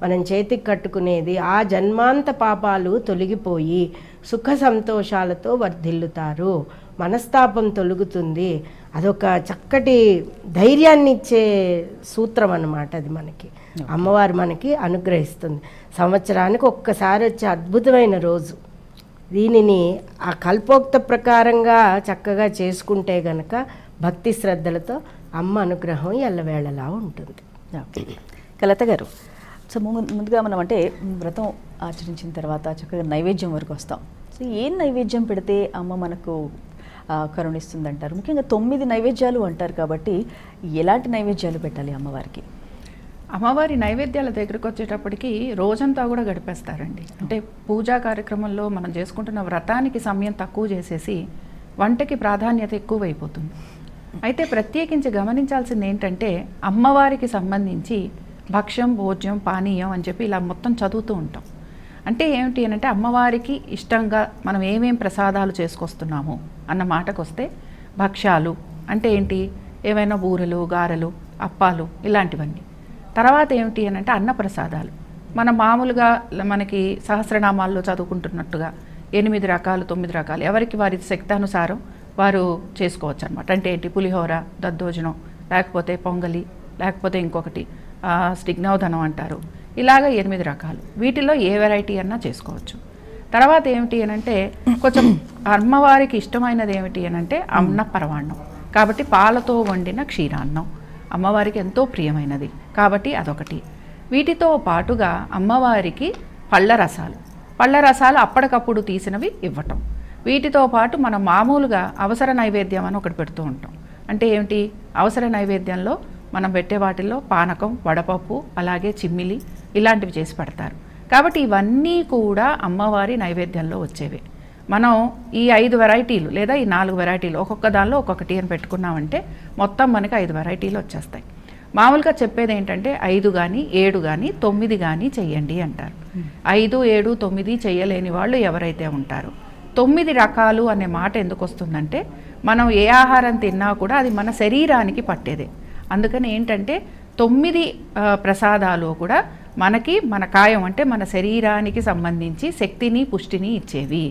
మనం చేతికి కట్టుకునేది ఆ జన్మాంత పాపాలు తొలగిపోయి సుఖ సంతోషాలతో వర్ధిల్లుతారు, మనస్తాపం తొలుగుతుంది. అదొక చక్కటి ధైర్యాన్ని ఇచ్చే సూత్రం అన్నమాట. అది మనకి అమ్మవారు మనకి అనుగ్రహిస్తుంది. సంవత్సరానికి ఒక్కసారి వచ్చే అద్భుతమైన రోజు. దీనిని ఆ కల్పోక్త ప్రకారంగా చక్కగా చేసుకుంటే గనక భక్తి శ్రద్ధలతో అమ్మ అనుగ్రహం ఎల్లవేళలా ఉంటుంది. కలత గారు, సో ముందుగా మనం అంటే వ్రతం ఆచరించిన తర్వాత చక్కగా నైవేద్యం వరకు వస్తాం. సో ఏం నైవేద్యం పెడితే అమ్మ మనకు కరుణిస్తుంది అంటారు? ముఖ్యంగా 9 నైవేద్యాలు అంటారు కాబట్టి ఎలాంటి నైవేద్యాలు పెట్టాలి అమ్మవారికి? అమ్మవారి నైవేద్యాల దగ్గరకు వచ్చేటప్పటికి రోజంతా కూడా గడిపేస్తారండి. అంటే పూజా కార్యక్రమంలో మనం చేసుకుంటున్న వ్రతానికి సమయం తక్కువ చేసేసి వంటకి ప్రాధాన్యత ఎక్కువైపోతుంది. అయితే ప్రత్యేకించి గమనించాల్సింది ఏంటంటే, అమ్మవారికి సంబంధించి భక్ష్యం, భోజ్యం, పానీయం అని చెప్పి ఇలా మొత్తం చదువుతూ ఉంటాం. అంటే ఏమిటి అని అంటే, అమ్మవారికి ఇష్టంగా మనం ఏమేం ప్రసాదాలు చేసుకొస్తున్నాము అన్న మాటకు వస్తే, భక్ష్యాలు అంటే ఏంటి, ఏవైనా బూరెలు, గారెలు, అప్పాలు ఇలాంటివన్నీ. తర్వాత ఏమిటి అని అంటే అన్నప్రసాదాలు. మనం మామూలుగా మనకి సహస్రనామాల్లో చదువుకుంటున్నట్టుగా 8 రకాలు 9 రకాలు ఎవరికి వారి శక్తానుసారం వారు చేసుకోవచ్చు అనమాట. అంటే ఏంటి, పులిహోర, దద్దోజనం, లేకపోతే పొంగలి, లేకపోతే ఇంకొకటి స్టిగ్నౌధనం అంటారు. ఇలాగ 8 రకాలు. వీటిలో ఏ వెరైటీ అన్నా చేసుకోవచ్చు. తర్వాత ఏమిటి అని అంటే, కొంచెం అమ్మవారికి ఇష్టమైనది ఏమిటి అని అంటే అన్న పరమాన్నం. కాబట్టి పాలతో వండిన క్షీరాన్నం. అమ్మవారికి ఎంతో ప్రియమైనది కాబట్టి అదొకటి. వీటితో పాటుగా అమ్మవారికి పళ్ళ రసాలు అప్పటికప్పుడు తీసినవి ఇవ్వటం. వీటితో పాటు మనం మామూలుగా అవసర నైవేద్యం అని ఒకటి పెడుతూ ఉంటాం. అంటే ఏమిటి? అవసర నైవేద్యంలో మనం పెట్టే వాటిల్లో పానకం, వడపప్పు, అలాగే చిమ్మిలి ఇలాంటివి చేసి పెడతారు. కాబట్టి ఇవన్నీ కూడా అమ్మవారి నైవేద్యంలో వచ్చేవి. మనం ఈ 5 వెరైటీలు లేదా ఈ 4 వెరైటీలు ఒక్కొక్క దానిలో ఒక్కొక్కటి అని పెట్టుకున్నామంటే మొత్తం మనకి 5 వెరైటీలు వచ్చేస్తాయి. మామూలుగా చెప్పేది ఏంటంటే 5 కానీ 7 కానీ 9 కానీ చెయ్యండి అంటారు. 5, 7, 9 చెయ్యలేని వాళ్ళు ఎవరైతే ఉంటారో 9 రకాలు అనే మాట ఎందుకు వస్తుందంటే మనం ఏ ఆహారం తిన్నా కూడా అది మన శరీరానికి పట్టేదే. అందుకని ఏంటంటే 9 ప్రసాదాలు కూడా మనకి మన కాయం అంటే మన శరీరానికి సంబంధించి శక్తిని పుష్టిని ఇచ్చేవి.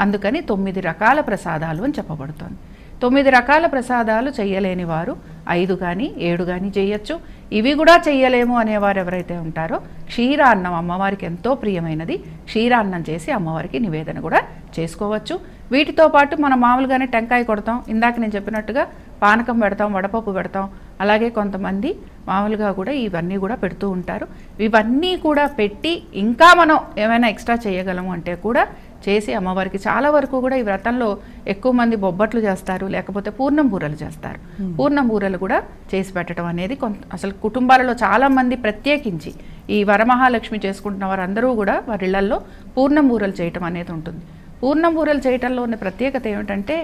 అందుకని 9 రకాల ప్రసాదాలు అని చెప్పబడుతుంది. 9 రకాల ప్రసాదాలు చెయ్యలేని వారు 5 కానీ 7 కానీ చేయొచ్చు. ఇవి కూడా చెయ్యలేము అనేవారు ఎవరైతే ఉంటారో క్షీరాన్నం అమ్మవారికి ఎంతో ప్రియమైనది, క్షీరాన్నం చేసి అమ్మవారికి నివేదన కూడా చేసుకోవచ్చు. వీటితో పాటు మనం మామూలుగానే టెంకాయ కొడతాం, ఇందాక నేను చెప్పినట్టుగా పానకం పెడతాం, వడపప్పు పెడతాం. అలాగే కొంతమంది మామూలుగా కూడా ఇవన్నీ కూడా పెడుతూ ఉంటారు. ఇవన్నీ కూడా పెట్టి ఇంకా మనం ఏమైనా ఎక్స్ట్రా చేయగలము అంటే కూడా చేసి అమ్మవారికి చాలా వరకు కూడా ఈ వ్రతంలో ఎక్కువ మంది బొబ్బట్లు చేస్తారు, లేకపోతే పూర్ణం బూరలు చేస్తారు. పూర్ణం బూరలు కూడా చేసి పెట్టడం అనేది అసలు కుటుంబాలలో చాలామంది ప్రత్యేకించి ఈ వరమహాలక్ష్మి చేసుకుంటున్న వారందరూ కూడా వారి ఇళ్లల్లో పూర్ణం బూరలు చేయటం అనేది ఉంటుంది. పూర్ణం బూరలు చేయటంలో ఉన్న ప్రత్యేకత ఏమిటంటే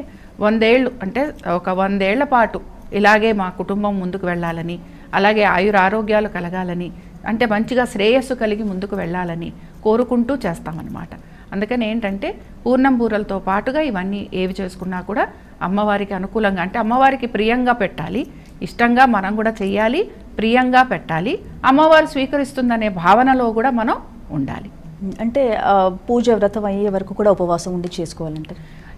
100 ఏళ్ళు అంటే ఒక 100 ఏళ్ల పాటు ఇలాగే మా కుటుంబం ముందుకు వెళ్ళాలని, అలాగే ఆయురారోగ్యాలు కలగాలని, అంటే మంచిగా శ్రేయస్సు కలిగి ముందుకు వెళ్ళాలని కోరుకుంటూ చేస్తామన్నమాట. అందుకని ఏంటంటే పూర్ణం బూరలతో పాటుగా ఇవన్నీ ఏవి చేసుకున్నా కూడా అమ్మవారికి అనుకూలంగా అంటే అమ్మవారికి ప్రియంగా పెట్టాలి, ఇష్టంగా మనం కూడా చెయ్యాలి, ప్రియంగా పెట్టాలి, అమ్మవారు స్వీకరిస్తుందనే భావనలో కూడా మనం ఉండాలి. అంటే పూజ వ్రతం అయ్యే వరకు కూడా ఉపవాసం ఉండి చేసుకోవాలంటే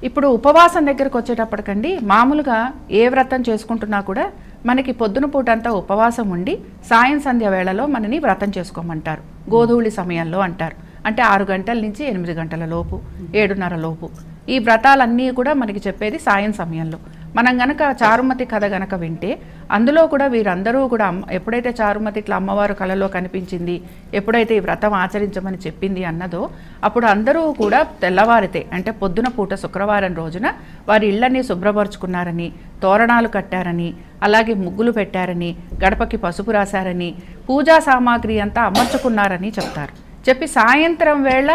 ఇప్పుడు ఉపవాసం దగ్గరకు వచ్చేటప్పటికండి మామూలుగా ఏ వ్రతం చేసుకుంటున్నా కూడా మనకి పొద్దున పూట అంతా ఉపవాసం ఉండి సాయం సంధ్య వేళలో మనని వ్రతం చేసుకోమంటారు. గోధూళి సమయంలో అంటారు. అంటే 6 గంటల నుంచి 8 గంటల లోపు, 7:30 లోపు ఈ వ్రతాలన్నీ కూడా మనకి చెప్పేది సాయం సమయంలో. మనం గనక చారుమతి కథ గనక వింటే అందులో కూడా వీరందరూ కూడా ఎప్పుడైతే చారుమతి ఇట్లా అమ్మవారు కళలో కనిపించింది, ఎప్పుడైతే ఈ వ్రతం ఆచరించమని చెప్పింది అన్నదో అప్పుడు అందరూ కూడా తెల్లవారితే అంటే పొద్దున పూట శుక్రవారం రోజున వారి ఇళ్ళని శుభ్రపరుచుకున్నారని, తోరణాలు కట్టారని, అలాగే ముగ్గులు పెట్టారని, గడపకి పసుపు రాశారని, పూజా సామాగ్రి అంతా అమర్చుకున్నారని చెప్తారు. చెప్పి సాయంత్రం వేళ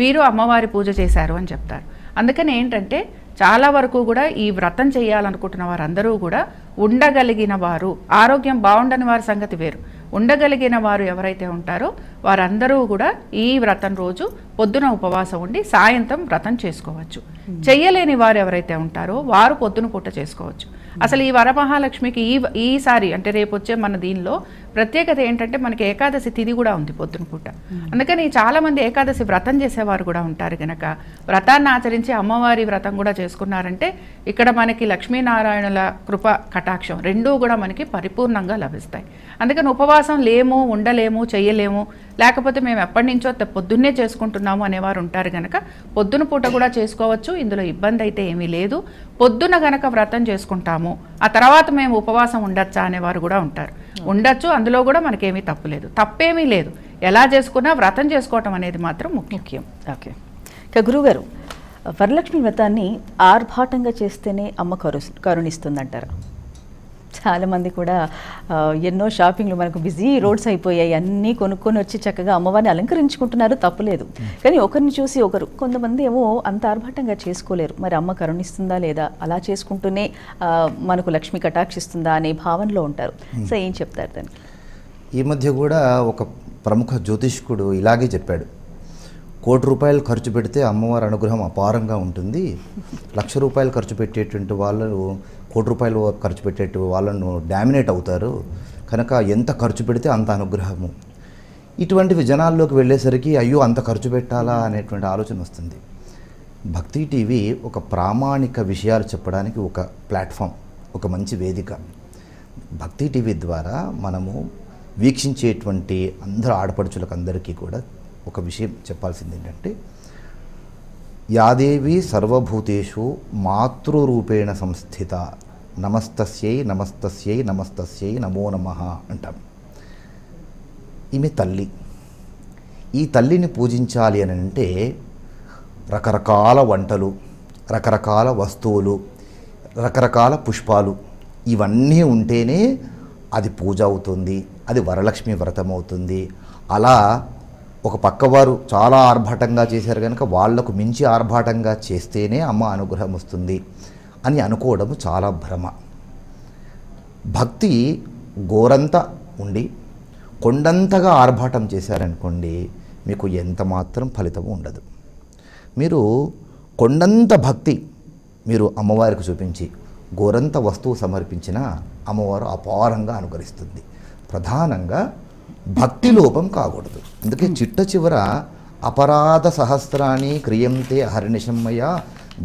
వీరు అమ్మవారి పూజ చేశారు అని చెప్తారు. అందుకని ఏంటంటే చాలా వరకు కూడా ఈ వ్రతం చేయాలనుకుంటున్న వారందరూ కూడా ఉండగలిగిన వారు, ఆరోగ్యం బాగుండని వారి సంగతి వేరు, ఉండగలిగిన వారు ఎవరైతే ఉంటారో వారందరూ కూడా ఈ వ్రతం రోజు పొద్దున ఉపవాసం ఉండి సాయంత్రం వ్రతం చేసుకోవచ్చు. చెయ్యలేని వారు ఎవరైతే ఉంటారో వారు పొద్దున పూట చేసుకోవచ్చు. అసలు ఈ వరమహాలక్ష్మికి ఈసారి అంటే రేపు వచ్చే మన దీనిలో ప్రత్యేకత ఏంటంటే మనకి ఏకాదశి తిథి కూడా ఉంది పొద్దున పూట. అందుకని చాలామంది ఏకాదశి వ్రతం చేసేవారు కూడా ఉంటారు కనుక వ్రతాన్ని ఆచరించి అమ్మవారి వ్రతం కూడా చేసుకున్నారంటే ఇక్కడ మనకి లక్ష్మీనారాయణుల కృప కటాక్షం రెండూ కూడా మనకి పరిపూర్ణంగా లభిస్తాయి. అందుకని ఉపవాసం లేము, ఉండలేము, చెయ్యలేము, లేకపోతే మేము ఎప్పటి నుంచో పొద్దున్నే చేసుకుంటున్నాము అనేవారు ఉంటారు కనుక పొద్దున పూట కూడా చేసుకోవచ్చు. ఇందులో ఇబ్బంది అయితే ఏమీ లేదు. పొద్దున గనక వ్రతం చేసుకుంటాము ఆ తర్వాత మేము ఉపవాసం ఉండొచ్చా అనేవారు కూడా ఉంటారు. ఉండొచ్చు, అందులో కూడా మనకేమీ తప్పు లేదు, తప్పేమీ లేదు. ఎలా చేసుకున్నా వ్రతం చేసుకోవటం అనేది మాత్రం ముఖ్యం. ఓకే. ఇక గురువుగారు, వరలక్ష్మి వ్రతాన్ని ఆర్భాటంగా చేస్తేనే అమ్మ కరుణిస్తుందంటారా? చాలామంది కూడా ఎన్నో షాపింగ్లు మనకు బిజీ రోడ్స్ అయిపోయాయి, అన్నీ కొనుక్కొని వచ్చి చక్కగా అమ్మవారిని అలంకరించుకుంటున్నారు, తప్పులేదు. కానీ ఒకరిని చూసి ఒకరు, కొంతమంది ఏమో అంత ఆర్భాటంగా చేసుకోలేరు. మరి అమ్మ కరుణిస్తుందా లేదా, అలా చేసుకుంటూనే మనకు లక్ష్మి కటాక్షిస్తుందా అనే భావనలో ఉంటారు. సో ఏం చెప్తారు దానికి? ఈ మధ్య కూడా ఒక ప్రముఖ జ్యోతిష్కుడు ఇలాగే చెప్పాడు, 1,00,00,000 రూపాయలు ఖర్చు పెడితే అమ్మవారి అనుగ్రహం అపారంగా ఉంటుంది, 1,00,000 రూపాయలు ఖర్చు పెట్టేటువంటి వాళ్ళు 1,00,00,000 రూపాయలు ఖర్చు పెట్టేటు వాళ్ళను డామినేట్ అవుతారు, కనుక ఎంత ఖర్చు పెడితే అంత అనుగ్రహము. ఇటువంటివి జనాల్లోకి వెళ్ళేసరికి అయ్యో అంత ఖర్చు పెట్టాలా అనేటువంటి ఆలోచన వస్తుంది. భక్తి టీవీ ఒక ప్రామాణిక విషయాలు చెప్పడానికి ఒక ప్లాట్ఫామ్, ఒక మంచి వేదిక. భక్తి టీవీ ద్వారా మనము వీక్షించేటువంటి అందరు ఆడపడుచులకు అందరికీ కూడా ఒక విషయం చెప్పాల్సింది ఏంటంటే, యాదేవి సర్వభూతేషు మాతృరూపేణ సంస్థిత నమస్తస్యై నమస్తస్యై నమస్తస్యై నమో నమః అంటాం. ఈమె తల్లి. ఈ తల్లిని పూజించాలి అని అంటే రకరకాల వంటలు, రకరకాల వస్తువులు, రకరకాల పుష్పాలు ఇవన్నీ ఉంటేనే అది పూజ అవుతుంది, అది వరలక్ష్మి వ్రతం అవుతుంది. అలా ఒక పక్కవారు చాలా ఆర్భాటంగా చేశారు కనుక వాళ్లకు మించి ఆర్భాటంగా చేస్తేనే అమ్మ అనుగ్రహం వస్తుంది అని అనుకోవడం చాలా భ్రమ. భక్తి గోరంత ఉండి కొండంతగా ఆర్భాటం చేశారనుకోండి, మీకు ఎంత మాత్రం ఫలితం ఉండదు. మీరు కొండంత భక్తి మీరు అమ్మవారికి చూపించి గోరంత వస్తువు సమర్పించినా అమ్మవారు అపారంగా అనుగ్రహిస్తుంది. ప్రధానంగా భక్తి లోపం కాకూడదు. అందుకే చిట్ట చివర అపరాధ సహస్రాన్ని క్రియంతే హరినిశమ్మయ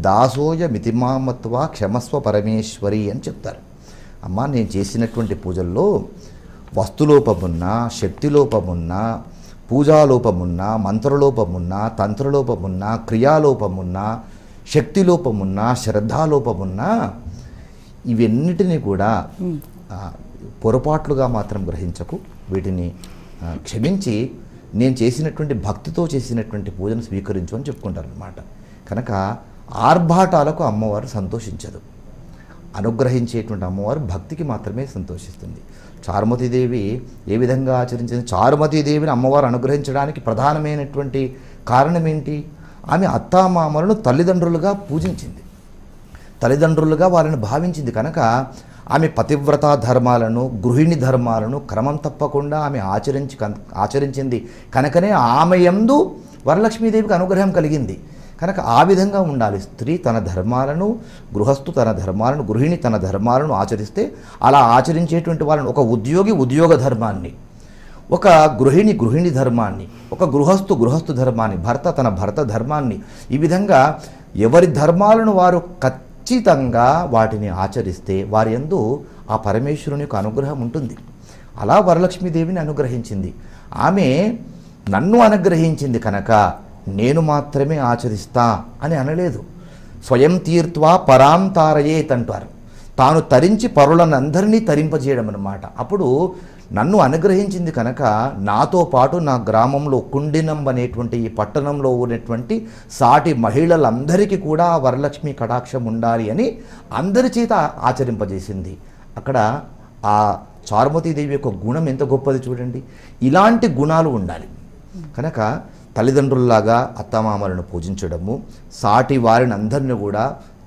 దాసోయ మితిమామత్వ క్షమస్వ పరమేశ్వరి అని చెప్తారు. అమ్మ, నేను చేసినటువంటి పూజల్లో వస్తులోపమున్నా, శక్తిలోపమున్నా, పూజాలోపమున్నా, మంత్రలోపమున్నా, తంత్రలోపమున్నా, క్రియాలోపమున్నా, శక్తిలోపమున్నా, శ్రద్ధాలోపమున్నా ఇవన్నిటినీ కూడా పొరపాట్లుగా మాత్రం గ్రహించకు. వీటిని క్షమించి నేను చేసినటువంటి భక్తితో చేసినటువంటి పూజను స్వీకరించు అని చెప్పుకుంటారు అన్నమాట. కనుక ఆర్భాటాలకు అమ్మవారు సంతోషించదు. అనుగ్రహించేటువంటి అమ్మవారు భక్తికి మాత్రమే సంతోషిస్తుంది. చారుమతీదేవి ఏ విధంగా ఆచరించింది? చారుమతీదేవిని అమ్మవారు అనుగ్రహించడానికి ప్రధానమైనటువంటి కారణం ఏంటి? ఆమె అత్తామామలను తల్లిదండ్రులుగా పూజించింది, తల్లిదండ్రులుగా వాళ్ళని భావించింది. కనుక ఆమె పతివ్రత ధర్మాలను, గృహిణి ధర్మాలను క్రమం తప్పకుండా ఆమె ఆచరించింది. కనుకనే ఆమె యందు వరలక్ష్మీదేవికి అనుగ్రహం కలిగింది. కనుక ఆ విధంగా ఉండాలి. స్త్రీ తన ధర్మాలను, గృహస్థు తన ధర్మాలను, గృహిణి తన ధర్మాలను ఆచరిస్తే అలా ఆచరించేటువంటి వాళ్ళని, ఒక ఉద్యోగి ఉద్యోగ ధర్మాన్ని, ఒక గృహిణి గృహిణి ధర్మాన్ని, ఒక గృహస్థు ధర్మాన్ని, భర్త తన భర్త ధర్మాన్ని, ఈ విధంగా ఎవరి ధర్మాలను వారు ఖచ్చితంగా వాటిని ఆచరిస్తే వారి యందు ఆ పరమేశ్వరుని యొక్క అనుగ్రహం ఉంటుంది. అలా వరలక్ష్మీదేవిని అనుగ్రహించింది. ఆమె నన్ను అనుగ్రహించింది కనుక నేను మాత్రమే ఆచరిస్తా అని అనలేదు. స్వయం తీర్త్వా పరాం తారయేత్ అంటారు. తాను తరించి పరులనందరినీ తరింపజేయడం అన్నమాట. అప్పుడు నన్ను అనుగ్రహించింది కనుక నాతో పాటు నా గ్రామంలో కుండినం అనేటువంటి ఈ పట్టణంలో ఉన్నటువంటి సాటి మహిళలందరికీ కూడా వరలక్ష్మి కటాక్షం ఉండాలి అని అందరి చేత ఆచరింపజేసింది. అక్కడ ఆ చారుమతీదేవి యొక్క గుణం ఎంత గొప్పది చూడండి. ఇలాంటి గుణాలు ఉండాలి. కనుక తల్లిదండ్రుల్లాగా అత్తమామలను పూజించడము, సాటి వారిని అందరిని కూడా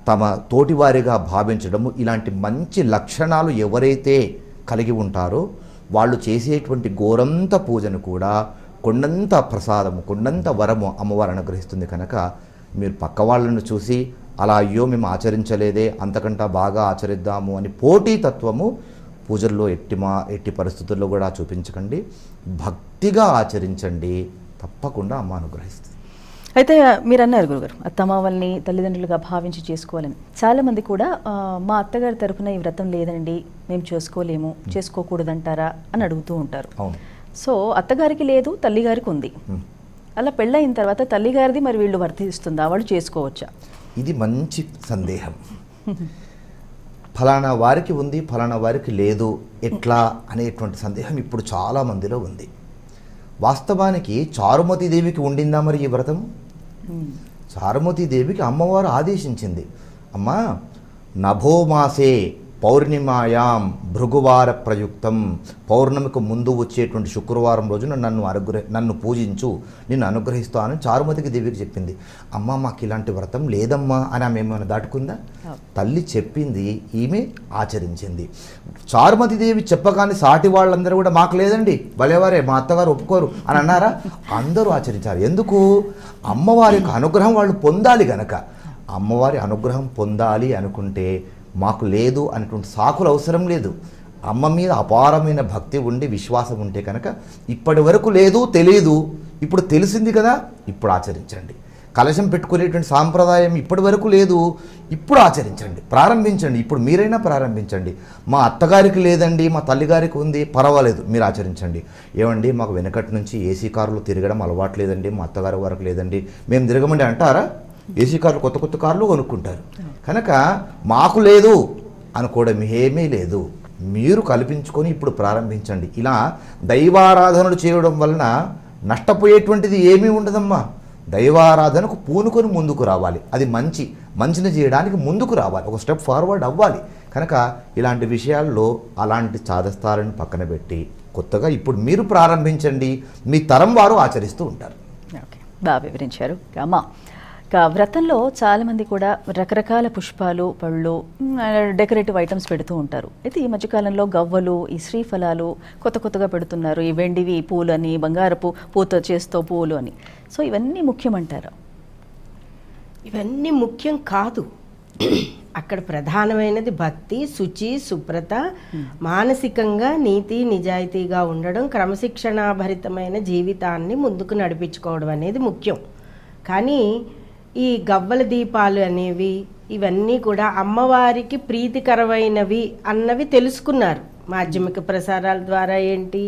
తమ తోటివారిగా భావించడము, ఇలాంటి మంచి లక్షణాలు ఎవరైతే కలిగి ఉంటారో వాళ్ళు చేసేటువంటి గోరంత పూజను కూడా కొండంత ప్రసాదము, కొండంత వరము అమ్మవారు అనుగ్రహిస్తుంది. కనుక మీరు పక్క వాళ్ళను చూసి అలా అయ్యో మేము ఆచరించలేదే, అంతకంటే బాగా ఆచరిద్దాము అని పోటీతత్వము పూజల్లో ఎట్టి పరిస్థితుల్లో కూడా చూపించకండి. భక్తిగా ఆచరించండి, తప్పకుండా అమ్మ అనుగ్రహిస్తుంది. అయితే మీరు అన్నారు గురుగారు, అత్తమామల్ని తల్లిదండ్రులుగా భావించి చేసుకోవాలని. చాలామంది కూడా మా అత్తగారి తరపున ఈ వ్రతం లేదండి, మేము చేసుకోలేము, చేసుకోకూడదంటారా అని అడుగుతూ ఉంటారు. అవును. సో అత్తగారికి లేదు, తల్లిగారికి ఉంది. అలా పెళ్ళయిన తర్వాత తల్లిగారిది మరి వీళ్ళు వర్తిస్తుందా, వాళ్ళు చేసుకోవచ్చా? ఇది మంచి సందేహం. ఫలానా వారికి ఉంది, ఫలానా వారికి లేదు, ఎట్లా అనేటువంటి సందేహం ఇప్పుడు చాలా మందిలో ఉంది. వాస్తవానికి చారుమతీదేవికి ఉండిందా మరి ఈ వ్రతం? చారుమతీదేవికి అమ్మవారు ఆదేశించింది, అమ్మా నభోమాసే పౌర్ణిమాయాం భృగువార ప్రయుక్తం, పౌర్ణమికి ముందు వచ్చేటువంటి శుక్రవారం రోజున నన్ను పూజించు, నిన్ను అనుగ్రహిస్తానని చారుమతికి దేవికి చెప్పింది. అమ్మ మాకు ఇలాంటి వ్రతం లేదమ్మా అని ఆమె ఏమైనా దాటుకుందా? తల్లి చెప్పింది, ఈమె ఆచరించింది. చారుమతిదేవి చెప్పగానే సాటి వాళ్ళందరూ కూడా మాకు లేదండి, భలేవారే మా అత్తగారు ఒప్పుకోరు అని అన్నారా? అందరూ ఆచరించారు. ఎందుకు? అమ్మవారి యొక్క అనుగ్రహం వాళ్ళు పొందాలి గనక. అమ్మవారి అనుగ్రహం పొందాలి అనుకుంటే మాకు లేదు అనేటువంటి సాకులు అవసరం లేదు. అమ్మ మీద అపారమైన భక్తి ఉండి విశ్వాసం ఉంటే కనుక ఇప్పటి వరకు లేదు, తెలియదు, ఇప్పుడు తెలిసింది కదా, ఇప్పుడు ఆచరించండి. కలశం పెట్టుకునేటువంటి సాంప్రదాయం ఇప్పటి వరకు లేదు, ఇప్పుడు ఆచరించండి, ప్రారంభించండి. ఇప్పుడు మీరైనా ప్రారంభించండి. మా అత్తగారికి లేదండి, మా తల్లిగారికి ఉంది, పర్వాలేదు, మీరు ఆచరించండి. ఏమండి మాకు వెనకటి నుంచి ఏసీ కార్లు తిరగడం అలవాటు లేదండి, మా అత్తగారి వరకు లేదండి, మేము తిరగమండి అంటారా? ఏసీ కార్లు కొత్త కొత్త కార్లు కొనుక్కుంటారు. కనుక మాకు లేదు అనుకోవడం ఏమీ లేదు. మీరు కల్పించుకొని ఇప్పుడు ప్రారంభించండి. ఇలా దైవారాధనలు చేయడం వలన నష్టపోయేటువంటిది ఏమీ ఉండదమ్మా. దైవారాధనకు పూనుకొని ముందుకు రావాలి. అది మంచిని చేయడానికి ముందుకు రావాలి, ఒక స్టెప్ ఫార్వర్డ్ అవ్వాలి. కనుక ఇలాంటి విషయాల్లో అలాంటి చాదస్తాలను పక్కన పెట్టి కొత్తగా ఇప్పుడు మీరు ప్రారంభించండి, మీ తరం వారు ఆచరిస్తూ ఉంటారు. ఓకే, బాగా వివరించారు. అమ్మ, వ్రతంలో చాలామంది కూడా రకరకాల పుష్పాలు, పళ్ళు, డెకరేటివ్ ఐటమ్స్ పెడుతూ ఉంటారు. అయితే ఈ మధ్యకాలంలో గవ్వలు, ఈ శ్రీఫలాలు కొత్తగా పెడుతున్నారు. ఈ వెండివి పూలు అని, బంగారపు పూతో చేస్తూ పూలు అని. సో ఇవన్నీ ముఖ్యమంటారా? ఇవన్నీ ముఖ్యం కాదు. అక్కడ ప్రధానమైనది భక్తి, శుచి, శుభ్రత, మానసికంగా నీతి నిజాయితీగా ఉండడం, క్రమశిక్షణాభరితమైన జీవితాన్ని ముందుకు నడిపించుకోవడం అనేది ముఖ్యం. కానీ ఈ గవ్వల దీపాలు అనేవి ఇవన్నీ కూడా అమ్మవారికి ప్రీతికరమైనవి అన్నవి తెలుసుకున్నారు. మాధ్యమిక ప్రసారాల ద్వారా ఏంటి,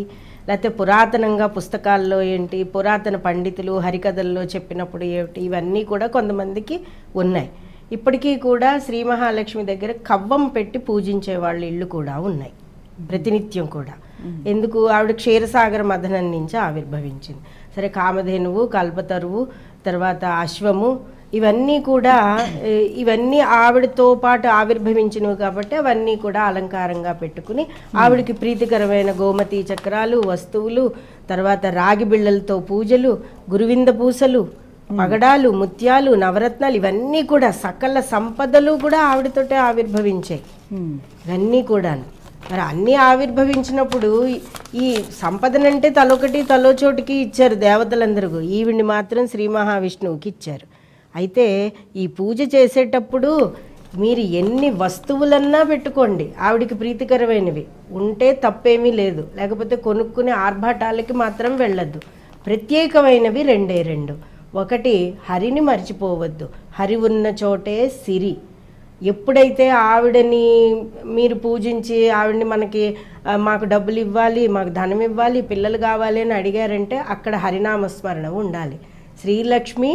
లేకపోతే పురాతనంగా పుస్తకాల్లో ఏంటి, పురాతన పండితులు హరికథల్లో చెప్పినప్పుడు ఏమిటి, ఇవన్నీ కూడా కొంతమందికి ఉన్నాయి. ఇప్పటికీ కూడా శ్రీ మహాలక్ష్మి దగ్గర కవ్వం పెట్టి పూజించే వాళ్ళ ఇళ్ళు కూడా ఉన్నాయి ప్రతినిత్యం కూడా. ఎందుకు, ఆవిడ క్షీరసాగర మథనం నుంచి ఆవిర్భవించింది. సరే, కామధేనువు, కల్పతరువు, తర్వాత అశ్వము, ఇవన్నీ ఆవిడతో పాటు ఆవిర్భవించినవి కాబట్టి అవన్నీ కూడా అలంకారంగా పెట్టుకుని ఆవిడకి ప్రీతికరమైన గోమతి చక్రాలు, వస్తువులు, తర్వాత రాగి బిళ్ళలతో పూజలు, గురువింద పూసలు, పగడాలు, ముత్యాలు, నవరత్నాలు, ఇవన్నీ కూడా సకల సంపదలు కూడా ఆవిడతోటే ఆవిర్భవించాయి. ఇవన్నీ కూడా మరి అన్నీ ఆవిర్భవించినప్పుడు ఈ సంపదనంటే తలొకటి తలోచోటికి ఇచ్చారు దేవతలందరూ, ఈవిడిని మాత్రం శ్రీ మహావిష్ణువుకి ఇచ్చారు. అయితే ఈ పూజ చేసేటప్పుడు మీరు ఎన్ని వస్తువులన్నా పెట్టుకోండి, ఆవిడికి ప్రీతికరమైనవి ఉంటే తప్పేమీ లేదు. లేకపోతే కొనుక్కునే ఆర్భాటాలకి మాత్రం వెళ్ళొద్దు. ప్రత్యేకమైనవి రెండు. ఒకటి, హరిని మర్చిపోవద్దు. హరి ఉన్న చోటే సిరి. ఎప్పుడైతే ఆవిడని మీరు పూజించి ఆవిడని మాకు డబ్బులు ఇవ్వాలి, మాకు ధనం ఇవ్వాలి, పిల్లలు కావాలి అని అడిగారంటే అక్కడ హరినామస్మరణ ఉండాలి. శ్రీలక్ష్మి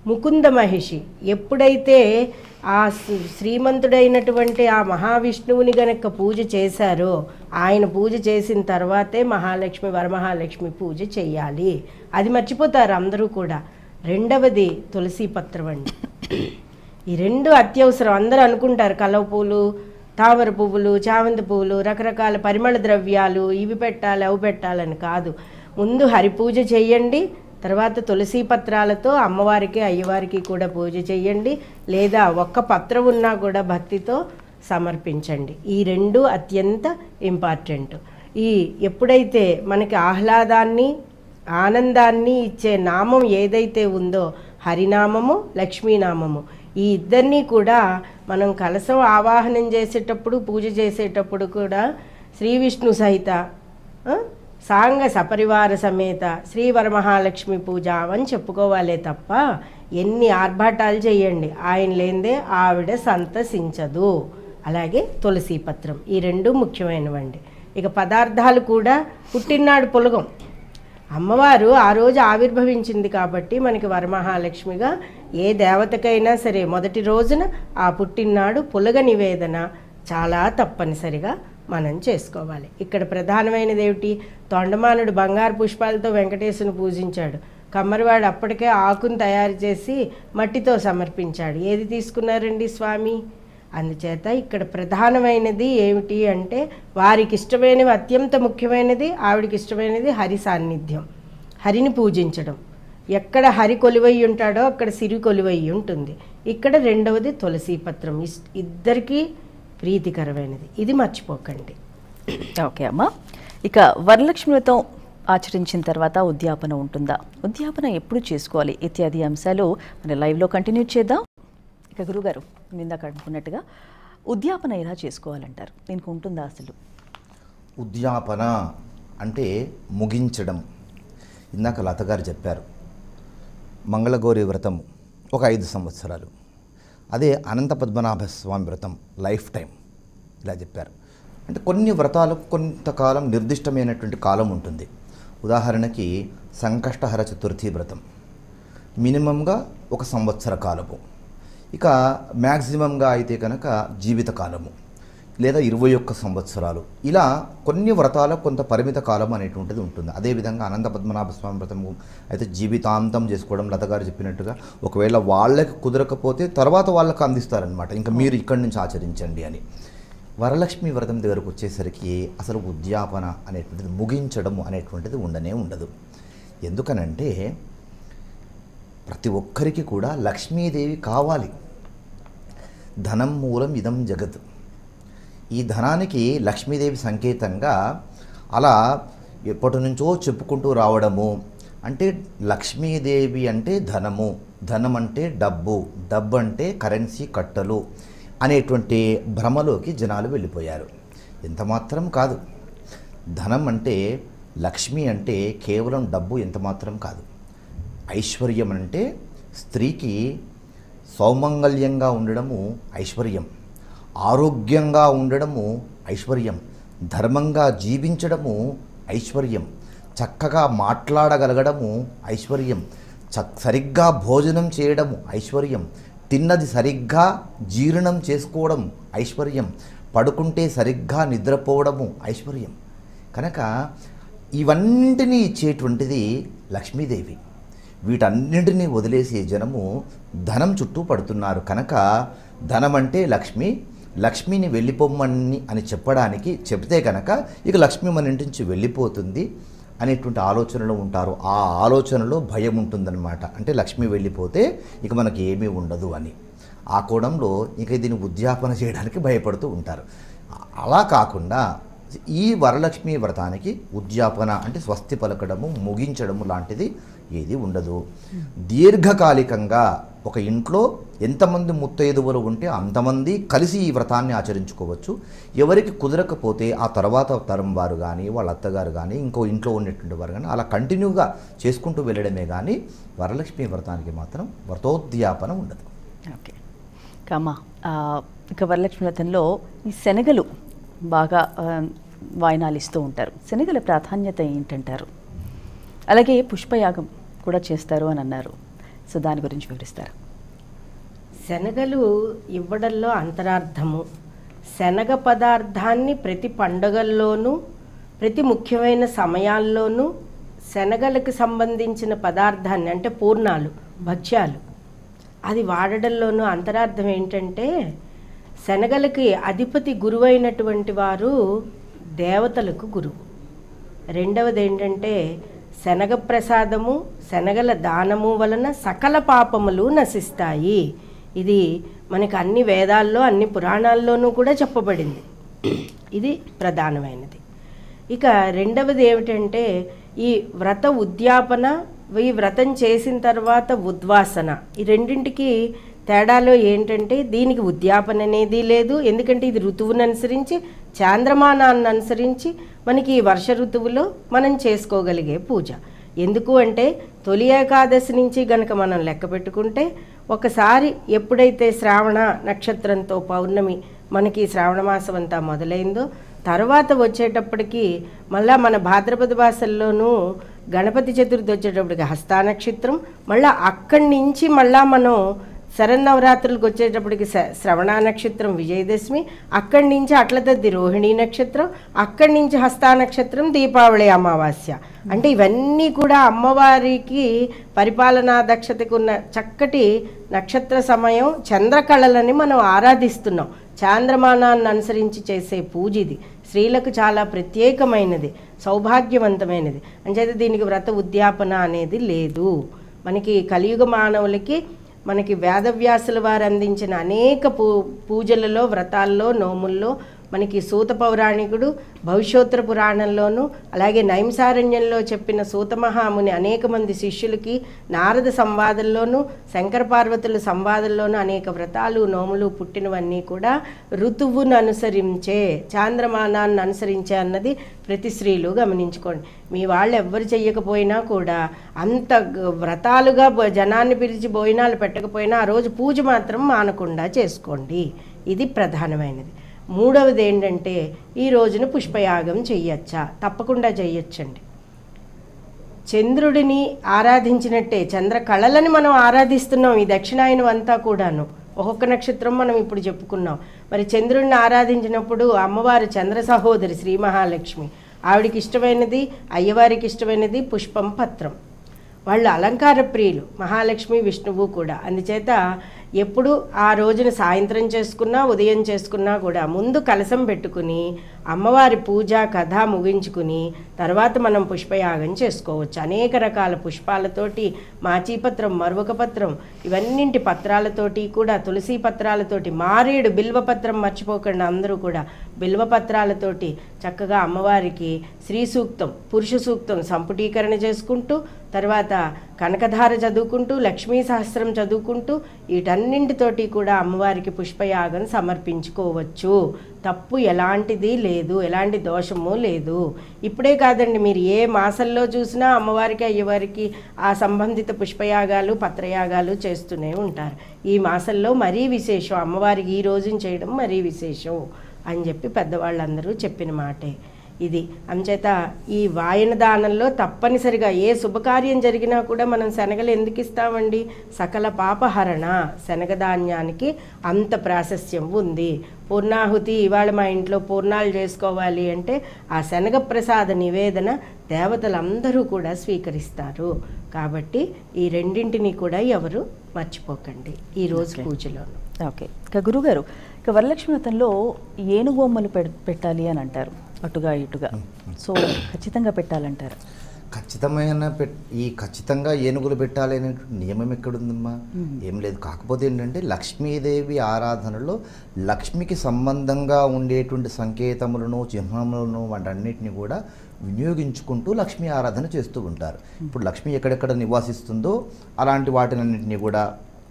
ముకుంద మహిషి ఎప్పుడైతే ఆ శ్రీమంతుడైనటువంటి ఆ మహావిష్ణువుని గనక పూజ చేశారో, ఆయన పూజ చేసిన తర్వాతే మహాలక్ష్మి, వరమహాలక్ష్మి పూజ చెయ్యాలి. అది మర్చిపోతారు అందరూ కూడా. రెండవది తులసి పత్రం అండి. ఈ రెండు అత్యవసరం. అందరూ అనుకుంటారు కలవ పూలు, తామర పువ్వులు, చామంతి పువ్వులు, రకరకాల పరిమళ ద్రవ్యాలు ఇవి పెట్టాలి అవి పెట్టాలని కాదు. ముందు హరి పూజ చెయ్యండి, తర్వాత తులసి పత్రాలతో అమ్మవారికి అయ్యవారికి కూడా పూజ చెయ్యండి. లేదా ఒక్క పత్రం ఉన్నా కూడా భక్తితో సమర్పించండి. ఈ రెండు అత్యంత ఇంపార్టెంట్. ఎప్పుడైతే మనకి ఆహ్లాదాన్ని ఆనందాన్ని ఇచ్చే నామం ఏదైతే ఉందో హరినామము, లక్ష్మీనామము, ఈ ఇద్దరినీ కూడా మనం కలశం ఆవాహనం చేసేటప్పుడు పూజ చేసేటప్పుడు కూడా శ్రీ విష్ణు సహిత సాంగ సపరివార సమేత శ్రీ వరమహాలక్ష్మి పూజ అని చెప్పుకోవాలే తప్ప ఎన్ని ఆర్భాటాలు చేయండి, ఆయన లేనిదే ఆవిడ సంతసించదు. అలాగే తులసి పత్రం, ఈ రెండు ముఖ్యమైనవండి. ఇక పదార్థాలు కూడా పుట్టినాడు పులగం. అమ్మవారు ఆ రోజు ఆవిర్భవించింది కాబట్టి మనకి వరమహాలక్ష్మిగా ఏ దేవతకైనా సరే మొదటి రోజున ఆ పుట్టినాడు పులగ నివేదన చాలా తప్పనిసరిగా మనం చేసుకోవాలి. ఇక్కడ ప్రధానమైనది ఏమిటి, తొండమానుడు బంగారు పుష్పాలతో వెంకటేశ్వరుని పూజించాడు. కమ్మరివాడు అప్పటికే ఆకును తయారు చేసి మట్టితో సమర్పించాడు. ఏది తీసుకున్నారండి స్వామి? అందుచేత ఇక్కడ ప్రధానమైనది ఏమిటి అంటే వారికి ఇష్టమైనవి అత్యంత ముఖ్యమైనది, ఆవిడికి ఇష్టమైనది హరి సాన్నిధ్యం, హరిని పూజించడం. ఎక్కడ హరి కొలువై ఉంటాడో అక్కడ సిరి కొలువై ఉంటుంది. ఇక్కడ రెండవది తులసి పత్రం, ఇద్దరికీ ప్రీతికరమైనది. ఇది మర్చిపోకండి. ఓకే అమ్మ, ఇక వరలక్ష్మి వ్రతం ఆచరించిన తర్వాత ఉద్యాపన ఉంటుందా, ఉద్యాపన ఎప్పుడు చేసుకోవాలి ఇత్యాది అంశాలు మన లైవ్లో కంటిన్యూ చేద్దాం. ఇక గురుగారు ఇందాక అనుకున్నట్టుగా ఉద్యాపన ఎలా చేసుకోవాలంటారు, దీనికి ఉంటుందా అసలు? ఉద్యాపన అంటే ముగించడం. ఇందాక లతగారు చెప్పారు మంగళగౌరి వ్రతం ఒక 5 సంవత్సరాలు, అదే అనంత పద్మనాభ స్వామి వ్రతం లైఫ్ టైం ఇలా చెప్పారు. అంటే కొన్ని వ్రతాలకు కొంతకాలం నిర్దిష్టమైనటువంటి కాలం ఉంటుంది. ఉదాహరణకి సంకష్టహర చతుర్థి వ్రతం మినిమంగా 1 సంవత్సర కాలము, ఇక మ్యాక్సిమంగా అయితే కనుక జీవితకాలము. లేదా 21 సంవత్సరాలు, ఇలా కొన్ని వ్రతాలకు కొంత పరిమిత కాలం అనేటువంటిది ఉంటుంది. అదేవిధంగా అనంత పద్మనాభ స్వామి వ్రతము అయితే జీవితాంతం చేసుకోవడం, లతగారు చెప్పినట్టుగా ఒకవేళ వాళ్ళకి కుదరకపోతే తర్వాత వాళ్ళకి అందిస్తారనమాట, ఇంకా మీరు ఇక్కడి నుంచి ఆచరించండి అని. వరలక్ష్మి వ్రతం దగ్గరకు వచ్చేసరికి అసలు ఉద్యాపన అనేటువంటిది, ముగించడం అనేటువంటిది ఉండదు. ఎందుకనంటే ప్రతి ఒక్కరికి కూడా లక్ష్మీదేవి కావాలి. ధనం మూలం ఇదం జగత్. ఈ ధనానికి లక్ష్మీదేవి సంకేతంగా అలా ఎప్పటి నుంచో చెప్పుకుంటూ రావడము. అంటే లక్ష్మీదేవి అంటే ధనము, ధనం అంటే డబ్బు, డబ్బు అంటే కరెన్సీ కట్టలు అనేటువంటి భ్రమలోకి జనాలు వెళ్ళిపోయారు. ఎంత మాత్రం కాదు. ధనం అంటే, లక్ష్మి అంటే కేవలం డబ్బు ఎంత మాత్రం కాదు. ఐశ్వర్యం అంటే స్త్రీకి సౌమంగళ్యంగా ఉండడము ఐశ్వర్యం, ఆరోగ్యంగా ఉండడము ఐశ్వర్యం, ధర్మంగా జీవించడము ఐశ్వర్యం, చక్కగా మాట్లాడగలగడము ఐశ్వర్యం, సరిగ్గా భోజనం చేయడము ఐశ్వర్యం, తిన్నది సరిగ్గా జీర్ణం చేసుకోవడం ఐశ్వర్యం, పడుకుంటే సరిగ్గా నిద్రపోవడము ఐశ్వర్యం. కనుక ఇవన్నింటినీ ఇచ్చేటువంటిది లక్ష్మీదేవి. వీటన్నింటినీ వదిలేసే జనము ధనం చుట్టూ పడుతున్నారు. కనుక ధనం అంటే లక్ష్మి, లక్ష్మిని వెళ్ళిపోమ్మని అని చెప్పడానికి చెప్తే కనుక ఇక లక్ష్మి మన ఇంటి నుంచి వెళ్ళిపోతుంది అనేటువంటి ఆలోచనలో ఉంటారు. ఆ ఆలోచనలో భయం ఉంటుందన్నమాట. అంటే లక్ష్మి వెళ్ళిపోతే ఇక మనకి ఏమీ ఉండదు అని. ఆ కోణంలో ఇక దీన్ని ఉద్యాపన చేయడానికి భయపడుతూ ఉంటారు. అలా కాకుండా ఈ వరలక్ష్మి వ్రతానికి ఉద్యాపన అంటే స్వస్తి పలకడము, ముగించడము లాంటిది ఏది ఉండదు. దీర్ఘకాలికంగా ఒక ఇంట్లో ఎంతమంది ముత్తైదువులు ఉంటే అంతమంది కలిసి ఈ వ్రతాన్ని ఆచరించుకోవచ్చు. ఎవరికి కుదరకపోతే ఆ తర్వాత తరం వారు కానీ, వాళ్ళ అత్తగారు కానీ, ఇంకో ఇంట్లో ఉన్నటువంటి వారు కానీ అలా కంటిన్యూగా చేసుకుంటూ వెళ్ళడమే కానీ వరలక్ష్మి వ్రతానికి మాత్రం వ్రతోద్యాపన ఉండదు. ఓకే కామా, ఇక వరలక్ష్మి వ్రతంలో ఈ శనగలు బాగా వాయినాలు ఇస్తూ ఉంటారు. శనగల ప్రాధాన్యత ఏంటంటారు? అలాగే పుష్పయాగం కూడా చేస్తారు అని అన్నారు. సో దాని గురించి వివరిస్తారు. శనగలు ఇవ్వడంలో అంతరార్థము, శనగ పదార్థాన్ని ప్రతి పండుగల్లోనూ ప్రతి ముఖ్యమైన సమయాల్లోనూ శనగలకు సంబంధించిన పదార్థాన్ని అంటే పూర్ణాలు, భక్ష్యాలు అది వాడడంలోనూ అంతరార్థం ఏంటంటే శనగలకి అధిపతి గురువైనటువంటి వారు దేవతలకు గురువు. రెండవది ఏంటంటే శనగ ప్రసాదము, శనగల దానము వలన సకల పాపములు నశిస్తాయి. ఇది మనకి అన్ని వేదాల్లో అన్ని పురాణాల్లోనూ కూడా చెప్పబడింది. ఇది ప్రధానమైనది. ఇక రెండవది ఏమిటంటే ఈ వ్రత ఉద్యాపన, ఈ వ్రతం చేసిన తర్వాత ఉద్వాసన, ఈ రెండింటికి తేడాలో ఏంటంటే దీనికి ఉద్యాపన అనేది లేదు. ఎందుకంటే ఇది ఋతువును అనుసరించి, చాంద్రమానాన్ని అనుసరించి మనకి ఈ వర్ష ఋతువులో మనం చేసుకోగలిగే పూజ. ఎందుకు అంటే తొలి ఏకాదశి నుంచి గనక మనం లెక్క పెట్టుకుంటే ఒకసారి ఎప్పుడైతే శ్రావణ నక్షత్రంతో పౌర్ణమి మనకి శ్రావణ మాసం అంతా మొదలైందో తర్వాత వచ్చేటప్పటికి మళ్ళీ మన భాద్రపద భాషల్లోనూ గణపతి చతుర్థి వచ్చేటప్పటికి హస్తా నక్షత్రం, మళ్ళీ అక్కడి నుంచి మళ్ళీ మనం శరన్నవరాత్రులకు వచ్చేటప్పటికి శ్రవణ నక్షత్రం విజయదశమి, అక్కడి నుంచి అట్లతద్ది రోహిణీ నక్షత్రం, అక్కడి నుంచి హస్తా నక్షత్రం దీపావళి అమావాస్య. అంటే ఇవన్నీ కూడా అమ్మవారికి పరిపాలనా దక్షతకు ఉన్న చక్కటి నక్షత్ర సమయం, చంద్రకళలని మనం ఆరాధిస్తున్నాం. చాంద్రమానాన్ని అనుసరించి చేసే పూజ ఇది. స్త్రీలకు చాలా ప్రత్యేకమైనది, సౌభాగ్యవంతమైనది. అంచేత దీనికి వ్రత ఉద్యాపన అనేది లేదు. మనకి కలియుగ మానవులకి మనకి వేదవ్యాసుల వారు అందించిన అనేక పూజలలో, వ్రతాల్లో, నోముల్లో మనకి సూత పౌరాణికుడు భవిష్యోత్తర పురాణంలోనూ అలాగే నైమిసారణ్యంలో చెప్పిన సూత మహాముని అనేక మంది శిష్యులకి నారద సంవాదంలోనూ శంకర పార్వతుల సంవాదంలోనూ అనేక వ్రతాలు, నోములు పుట్టినవన్నీ కూడా ఋతువును అనుసరించే, చాంద్రమానాన్ని అనుసరించే అన్నది ప్రతి స్త్రీలు గమనించుకోండి. మీ వాళ్ళు ఎవ్వరు చెయ్యకపోయినా కూడా అంత వ్రతాలుగా జనాన్ని పిలిచి భోజనాలు పెట్టకపోయినా ఆ రోజు పూజ మాత్రం మానకుండా చేసుకోండి. ఇది ప్రధానమైనది. మూడవది ఏంటంటే ఈ రోజున పుష్పయాగం చెయ్యొచ్చా? తప్పకుండా చెయ్యొచ్చండి. చంద్రుడిని ఆరాధించినట్టే చంద్ర కళలని మనం ఆరాధిస్తున్నాం ఈ దక్షిణాయనం అంతా కూడాను. ఒక్కొక్క నక్షత్రం మనం ఇప్పుడు చెప్పుకున్నాం. మరి చంద్రుడిని ఆరాధించినప్పుడు అమ్మవారు చంద్ర సహోదరి శ్రీ మహాలక్ష్మి, ఆవిడికి ఇష్టమైనది, అయ్యవారికి ఇష్టమైనది పుష్పం, పత్రం. వాళ్ళు అలంకార ప్రియులు, మహాలక్ష్మి విష్ణువు కూడా. అందుచేత ఎప్పుడు ఆ రోజున సాయంత్రం చేసుకున్నా ఉదయం చేసుకున్నా కూడా ముందు కలశం పెట్టుకుని అమ్మవారి పూజ కథ ముగించుకుని తర్వాత మనం పుష్పయాగం చేసుకోవచ్చు. అనేక రకాల పుష్పాలతోటి, మాచీపత్రం, మరువకపత్రం, ఇవన్నింటి పత్రాలతోటి కూడా, తులసి పత్రాలతోటి, మారేడు బిల్వపత్రం మర్చిపోకండి అందరూ కూడా, బిల్వపత్రాలతోటి చక్కగా అమ్మవారికి శ్రీ సూక్తం, పురుష సూక్తం సంపుటీకరణ చేసుకుంటూ, తర్వాత కనకధార చదువుకుంటూ, లక్ష్మీ సహస్రం చదువుకుంటూ, వీటన్నింటితోటి కూడా అమ్మవారికి పుష్పయాగం సమర్పించుకోవచ్చు. తప్పు ఎలాంటిది లేదు, ఎలాంటి దోషము లేదు. ఇప్పుడే కాదండి, మీరు ఏ మాసంలో చూసినా అమ్మవారికి అయ్యవారికి ఆ సంబంధిత పుష్పయాగాలు పత్రయాగాలు చేస్తూనే ఉంటారు. ఈ మాసంలో మరీ విశేషం, అమ్మవారికి ఈ రోజున చేయడం మరీ విశేషం అని చెప్పి పెద్దవాళ్ళందరూ చెప్పిన మాటే ఇది. అంచేత ఈ వాయన దానంలో తప్పనిసరిగా ఏ శుభకార్యం జరిగినా కూడా మనం శనగలు ఎందుకు ఇస్తామండి? సకల పాపహరణ. శనగధాన్యానికి అంత ప్రాశస్యం ఉంది. పూర్ణాహుతి ఇవాళ మా ఇంట్లో పూర్ణాలు చేసుకోవాలి అంటే ఆ శనగ ప్రసాద నివేదన దేవతలందరూ కూడా స్వీకరిస్తారు. కాబట్టి ఈ రెండింటిని కూడా ఎవరు మర్చిపోకండి ఈరోజు పూజలోను. ఓకే. ఇక గురుగారు, ఇక వరలక్ష్మి వ్రతంలో ఏనుగోమ్మలు పెట్టాలి అని అంటారు, అటుగా ఇటుగా. సో ఖచ్చితంగా పెట్టాలంటారు? ఖచ్చితంగా ఏనుగులు పెట్టాలి అనే నియమం ఎక్కడుందమ్మా? ఏం లేదు. కాకపోతే ఏంటంటే లక్ష్మీదేవి ఆరాధనలో లక్ష్మికి సంబంధంగా ఉండేటువంటి సంకేతములను, చిహ్నములను వాటన్నిటిని కూడా వినియోగించుకుంటూ లక్ష్మీ ఆరాధన చేస్తూ ఉంటారు. ఇప్పుడు లక్ష్మి ఎక్కడెక్కడ నివాసిస్తుందో అలాంటి వాటినన్నింటినీ కూడా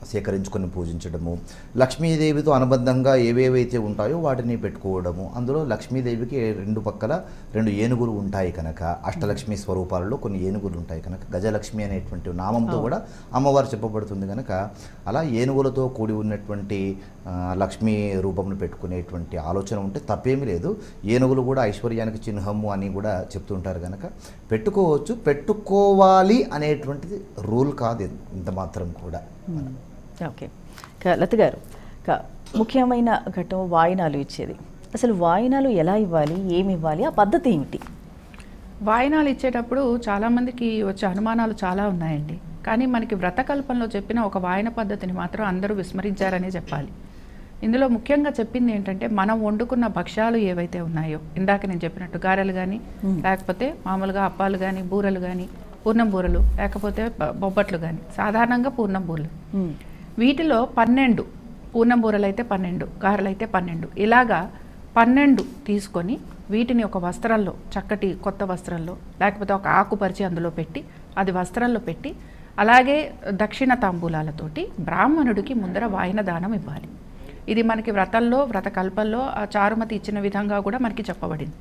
సేకరించుకొని పూజించడము, లక్ష్మీదేవితో అనుబంధంగా ఏవేవైతే ఉంటాయో వాటిని పెట్టుకోవడము. అందులో లక్ష్మీదేవికి రెండు పక్కల రెండు ఏనుగులు ఉంటాయి కనుక, అష్టలక్ష్మి స్వరూపాలలో కొన్ని ఏనుగులు ఉంటాయి కనుక గజలక్ష్మి అనేటువంటి నామంతో కూడా అమ్మవారు చెప్పబడుతుంది కనుక అలా ఏనుగులతో కూడి ఉన్నటువంటి లక్ష్మీ రూపంను పెట్టుకునేటువంటి ఆలోచన ఉంటే తప్పేమీ లేదు. ఏనుగులు కూడా ఐశ్వర్యానికి చిహ్నము అని కూడా చెప్తుంటారు కనుక పెట్టుకోవచ్చు. పెట్టుకోవాలి అనేటువంటిది రూల్ కాదు ఇంత మాత్రం కూడా. ఓకే. లత గారు, ముఖ్యమైన ఘట్టం వాయినాలు ఇచ్చేది. అసలు వాయినాలు ఎలా ఇవ్వాలి, ఏమి ఇవ్వాలి, ఆ పద్ధతి ఏమిటి? వాయినాలు ఇచ్చేటప్పుడు చాలామందికి వచ్చే అనుమానాలు చాలా ఉన్నాయండి. కానీ మనకి వ్రతకల్పంలో చెప్పిన ఒక వాయన పద్ధతిని మాత్రం అందరూ విస్మరించారనే చెప్పాలి. ఇందులో ముఖ్యంగా చెప్పింది ఏంటంటే, మనం వండుకున్న భక్ష్యాలు ఏవైతే ఉన్నాయో, ఇందాక నేను చెప్పినట్టు గారెలు కానీ, లేకపోతే మామూలుగా అప్పాలు కానీ, బూరెలు కానీ, పూర్ణం బూరలు, లేకపోతే బొబ్బట్లు కానీ, సాధారణంగా పూర్ణం బూరలు, వీటిలో 12 పూర్ణం బూరలు అయితే 12, గారెలు అయితే 12, ఇలాగా 12 తీసుకొని వీటిని ఒక వస్త్రంలో, చక్కటి కొత్త వస్త్రంలో, లేకపోతే ఒక ఆకుపరిచి అందులో పెట్టి, అది వస్త్రంలో పెట్టి, అలాగే దక్షిణ తాంబూలాలతోటి బ్రాహ్మణుడికి ముందర వాయన దానం ఇవ్వాలి. ఇది మనకి వ్రతంలో, వ్రతకల్పంలో చారుమతి ఇచ్చిన విధంగా కూడా మనకి చెప్పబడింది.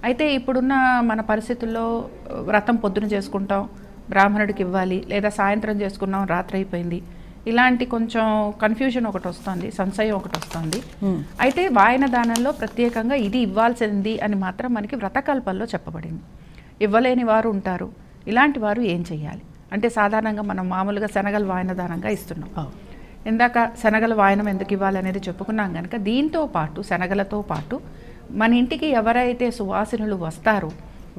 అయితే ఇప్పుడున్న మన పరిస్థితుల్లో వ్రతం పొద్దున చేసుకుంటాం, బ్రాహ్మణుడికి ఇవ్వాలి, లేదా సాయంత్రం చేసుకున్నాం, రాత్రి అయిపోయింది, ఇలాంటి కొంచెం కన్ఫ్యూజన్ ఒకటి వస్తుంది, సంశయం ఒకటి వస్తుంది. అయితే వాయన దానంలో ప్రత్యేకంగా ఇది ఇవ్వాల్సింది అని మాత్రం మనకి వ్రతకల్పంలో చెప్పబడింది. ఇవ్వలేని వారు ఉంటారు, ఇలాంటి వారు ఏం చేయాలి అంటే, సాధారణంగా మనం మామూలుగా శనగలు వాయన దానంగా ఇస్తున్నాం. ఇందాక శనగల వాయనం ఎందుకు ఇవ్వాలి అనేది చెప్పుకున్నాం కనుక, దీంతో పాటు శనగలతో పాటు మన ఇంటికి ఎవరైతే సువాసినులు వస్తారో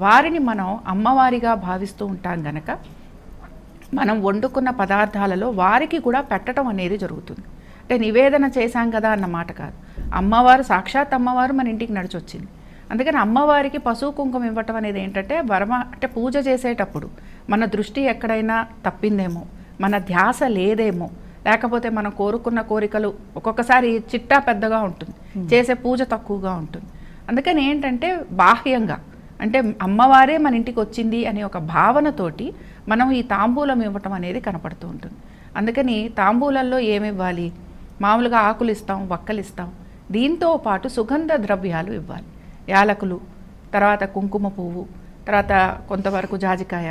వారిని మనం అమ్మవారిగా భావిస్తూ ఉంటాం కనుక, మనం వండుకున్న పదార్థాలలో వారికి కూడా పెట్టడం అనేది జరుగుతుంది. అంటే నివేదన చేశాం కదా అన్నమాట కాదు, అమ్మవారు, సాక్షాత్ అమ్మవారు మన ఇంటికి నడిచొచ్చింది. అందుకని అమ్మవారికి పసుపు కుంకుమ ఇవ్వటం అనేది ఏంటంటే, అంటే పూజ చేసేటప్పుడు మన దృష్టి ఎక్కడైనా తప్పిందేమో, మన ధ్యాస లేదేమో, లేకపోతే మనం కోరుకున్న కోరికలు ఒక్కొక్కసారి చిట్టా పెద్దగా ఉంటుంది, చేసే పూజ తక్కువగా ఉంటుంది. అందుకని ఏంటంటే బాహ్యంగా, అంటే అమ్మవారే మన ఇంటికి వచ్చింది అనే ఒక భావనతోటి మనం ఈ తాంబూలం ఇవ్వటం అనేది కనపడుతూ ఉంటుంది. అందుకని తాంబూలంలో ఏమివ్వాలి? మామూలుగా ఆకులు ఇస్తాం, వక్కలు ఇస్తాం, దీంతో పాటు సుగంధ ద్రవ్యాలు ఇవ్వాలి. యాలకులు, తర్వాత కుంకుమ పువ్వు, తర్వాత కొంతవరకు జాజికాయ,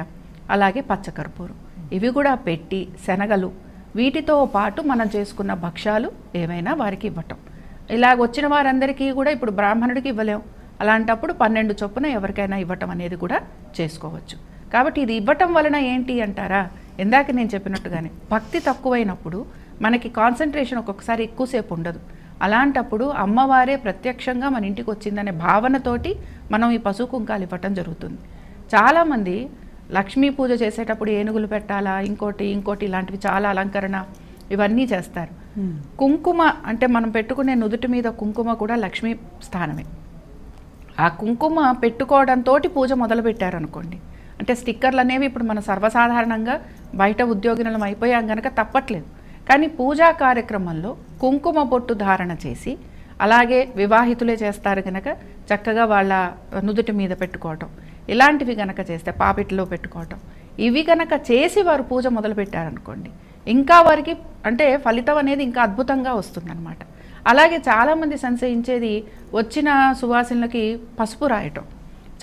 అలాగే పచ్చకర్పూరం, ఇవి కూడా పెట్టి శనగలు, వీటితో పాటు మనం చేసుకున్న భక్ష్యాలు ఏమైనా వారికి ఇవ్వటం. ఇలాగ వచ్చిన వారందరికీ కూడా ఇప్పుడు బ్రాహ్మణుడికి ఇవ్వలేం, అలాంటప్పుడు 12 చొప్పున ఎవరికైనా ఇవ్వటం అనేది కూడా చేసుకోవచ్చు. కాబట్టి ఇది ఇవ్వటం వలన ఏంటి అంటారా, ఇందాక నేను చెప్పినట్టుగానే భక్తి తక్కువైనప్పుడు మనకి కాన్సన్ట్రేషన్ ఒక్కొక్కసారి ఎక్కువసేపు ఉండదు. అలాంటప్పుడు అమ్మవారే ప్రత్యక్షంగా మన ఇంటికి వచ్చిందనే భావనతోటి మనం ఈ పసుపు కుంకాలు ఇవ్వటం జరుగుతుంది. చాలామంది లక్ష్మీ పూజ చేసేటప్పుడు ఏనుగులు పెట్టాలా, ఇంకోటి ఇలాంటివి చాలా అలంకరణ ఇవన్నీ చేస్తారు. కుంకుమ అంటే మనం పెట్టుకునే నుదుటి మీద కుంకుమ కూడా లక్ష్మీ స్థానమే. ఆ కుంకుమ పెట్టుకోవడంతో పూజ మొదలు పెట్టారనుకోండి, అంటే స్టిక్కర్లు అనేవి ఇప్పుడు మనం సర్వసాధారణంగా బయట ఉద్యోగినులం అయిపోయాం కనుక తప్పట్లేదు. కానీ పూజా కార్యక్రమంలో కుంకుమ బొట్టు ధారణ చేసి, అలాగే వివాహితులే చేస్తారు కనుక చక్కగా వాళ్ళ నుదుటి మీద పెట్టుకోవటం, ఇలాంటివి కనుక చేస్తే పాపిట్లో పెట్టుకోవటం, ఇవి కనుక చేసి వారు పూజ మొదలు పెట్టారనుకోండి, ఇంకా వారికి అంటే ఫలితం అనేది ఇంకా అద్భుతంగా వస్తుందన్నమాట. అలాగే చాలామంది సంశయించేది వచ్చిన సువాసనలకి పసుపు రాయటం.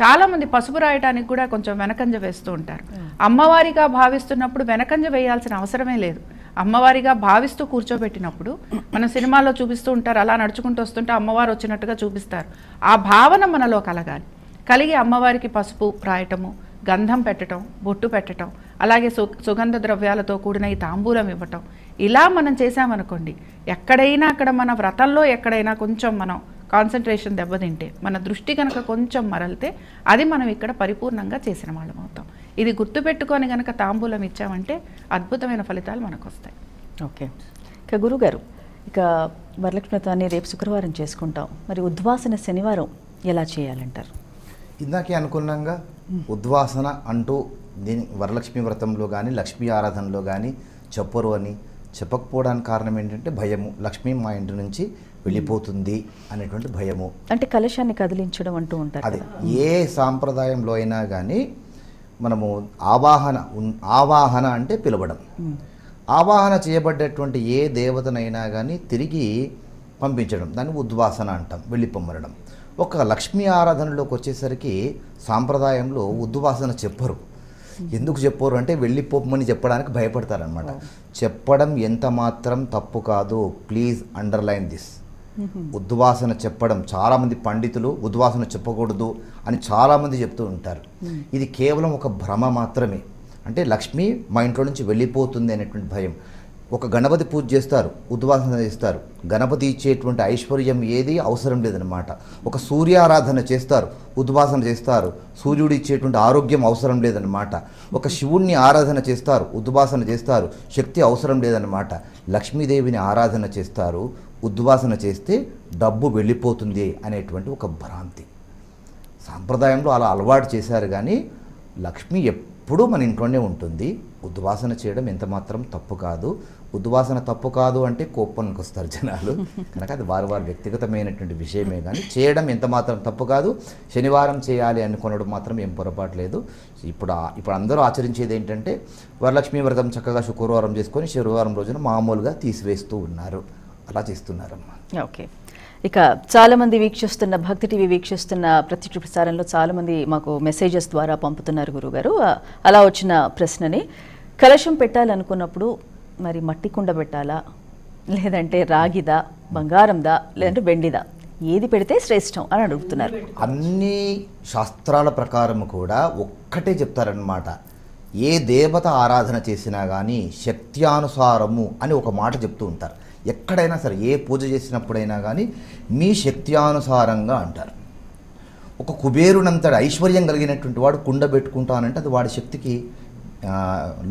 చాలామంది పసుపు రాయటానికి కూడా కొంచెం వెనకంజ వేస్తూ ఉంటారు. అమ్మవారిగా భావిస్తున్నప్పుడు వెనకంజ వేయాల్సిన అవసరమే లేదు. అమ్మవారిగా భావిస్తూ కూర్చోబెట్టినప్పుడు మనం సినిమాల్లో చూపిస్తూ ఉంటారు, అలా నడుచుకుంటూ వస్తుంటే అమ్మవారు వచ్చినట్టుగా చూపిస్తారు. ఆ భావన మనలో కలగాలి. కలిగి అమ్మవారికి పసుపు రాయటము, గంధం పెట్టడం, బొట్టు పెట్టడం, అలాగే సుగంధ ద్రవ్యాలతో కూడిన ఈ తాంబూలం ఇవ్వటం, ఇలా మనం చేసామనుకోండి, ఎక్కడైనా అక్కడ మన వ్రతంలో ఎక్కడైనా కొంచెం మనం కాన్సన్ట్రేషన్ దెబ్బతింటే, మన దృష్టి కనుక కొంచెం మరలితే అది మనం ఇక్కడ పరిపూర్ణంగా చేసిన వాళ్ళం అవుతాం. ఇది గుర్తుపెట్టుకొని కనుక తాంబూలం ఇచ్చామంటే అద్భుతమైన ఫలితాలు మనకు వస్తాయి. ఓకే. ఇక గురుగారు, ఇక వరలక్ష్మి వ్రతాన్ని రేపు శుక్రవారం చేసుకుంటాం, మరి ఉద్వాసన శనివారం ఎలా చేయాలంటారు? ఇందాకే అనుకున్నాగా, ఉద్వాసన అంటూ దీని వరలక్ష్మి వ్రతంలో కానీ లక్ష్మీ ఆరాధనలో కానీ చెప్పరు అని చెప్పకపోవడానికి కారణం ఏంటంటే భయము. లక్ష్మి మా ఇంటి నుంచి వెళ్ళిపోతుంది అనేటువంటి భయము. అంటే కలశాన్ని కదిలించడం అంటూ ఉంటారు. అదే ఏ సాంప్రదాయంలో అయినా కానీ మనము ఆవాహన అంటే పిలవడం, ఆవాహన చేయబడ్డటువంటి ఏ దేవతనైనా కానీ తిరిగి పంపించడం, దాన్ని ఉద్వాసన అంటాం, వెళ్ళిపొమ్మరడం. ఒక లక్ష్మీ ఆరాధనలోకి వచ్చేసరికి సాంప్రదాయంలో ఉద్వాసన చెప్పరు. ఎందుకు చెప్పరు అంటే వెళ్ళిపోమని చెప్పడానికి భయపడతారనమాట. చెప్పడం ఎంత మాత్రం తప్పు కాదు, ప్లీజ్ అండర్లైన్ దిస్. ఉద్వాసన చెప్పడం, చాలామంది పండితులు ఉద్వాసన చెప్పకూడదు అని చాలామంది చెప్తూ ఉంటారు. ఇది కేవలం ఒక భ్రమ మాత్రమే. అంటే లక్ష్మి మా ఇంట్లో నుంచి వెళ్ళిపోతుంది అనేటువంటి భయం. ఒక గణపతి పూజ చేస్తారు, ఉద్వాసన చేస్తారు, గణపతి ఇచ్చేటువంటి ఐశ్వర్యం ఏది అవసరం లేదనమాట. ఒక సూర్యారాధన చేస్తారు, ఉద్వాసన చేస్తారు, సూర్యుడు ఇచ్చేటువంటి ఆరోగ్యం అవసరం లేదనమాట. ఒక శివుణ్ణి ఆరాధన చేస్తారు, ఉద్వాసన చేస్తారు, శక్తి అవసరం లేదనమాట. లక్ష్మీదేవిని ఆరాధన చేస్తారు, ఉద్వాసన చేస్తే డబ్బు వెళ్ళిపోతుంది అనేటువంటి ఒక భ్రాంతి. సాంప్రదాయంలో అలా అలవాటు చేశారు. కానీ లక్ష్మి ఎప్పుడూ మన ఇంట్లోనే ఉంటుంది. ఉద్వాసన చేయడం ఎంత మాత్రం తప్పు కాదు. ఉద్వాసన తప్పు కాదు అంటే కోపానికి వస్తారు జనాలు, కనుక అది వారి వ్యక్తిగతమైనటువంటి విషయమే. కానీ చేయడం ఎంత మాత్రం తప్పు కాదు. శనివారం చేయాలి అనుకునడం మాత్రం ఏం పొరపాటు లేదు. ఇప్పుడు అందరూ ఆచరించేది ఏంటంటే వరలక్ష్మీ వ్రతం చక్కగా శుక్రవారం చేసుకొని శనివారం రోజున మామూలుగా తీసివేస్తూ ఉన్నారు. అలా చేస్తున్నారమ్మా. ఓకే. ఇక చాలామంది వీక్షిస్తున్న భక్తి టీవీ వీక్షిస్తున్న ప్రత్యక్ష ప్రసారంలో చాలామంది మాకు మెసేజెస్ ద్వారా పంపుతున్నారు గురుగారు. అలా వచ్చిన ప్రశ్నని, కలశం పెట్టాలనుకున్నప్పుడు మరి మట్టి కుండ పెట్టాలా, లేదంటే రాగిదా, బంగారందా, లేదంటే వెండిదా, ఏది పెడితే శ్రేష్టం అని అడుగుతున్నారు. అన్ని శాస్త్రాల ప్రకారం కూడా ఒక్కటే చెప్తారనమాట. ఏ దేవత ఆరాధన చేసినా కానీ శక్త్యానుసారము అని ఒక మాట చెప్తూ ఉంటారు. ఎక్కడైనా సరే ఏ పూజ చేసినప్పుడైనా కానీ మీ శక్త్యానుసారంగా అంటారు. ఒక కుబేరునంతటి ఐశ్వర్యం కలిగినటువంటి వాడు కుండ పెట్టుకుంటానంటే అది వాడి శక్తికి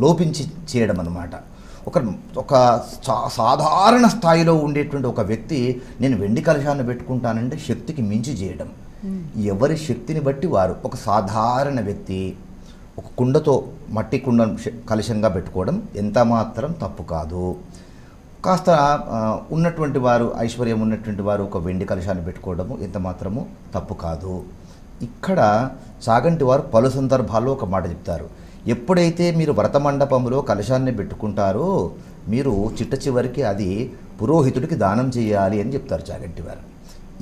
లోపించి చేయడం అన్నమాట. ఒక సాధారణ స్థాయిలో ఉండేటువంటి ఒక వ్యక్తి నేను వెండి కలశాన్ని పెట్టుకుంటానంటే శక్తికి మించి చేయడం. ఎవరి శక్తిని బట్టి వారు. ఒక సాధారణ వ్యక్తి ఒక కుండతో మట్టి కుండ కలశంగా పెట్టుకోవడం ఎంత మాత్రం తప్పు కాదు. కాస్త ఉన్నటువంటి వారు, ఐశ్వర్యం ఉన్నటువంటి వారు ఒక వెండి కలశాన్ని పెట్టుకోవడము ఎంత మాత్రము తప్పు కాదు. ఇక్కడ చాగంటి వారు పలు సందర్భాల్లో ఒక మాట చెప్తారు. ఎప్పుడైతే మీరు వ్రత మండపంలో కలశాన్ని పెట్టుకుంటారో మీరు చిట్ట చివరికి అది పురోహితుడికి దానం చేయాలి అని చెప్తారు చాగంటి వారు.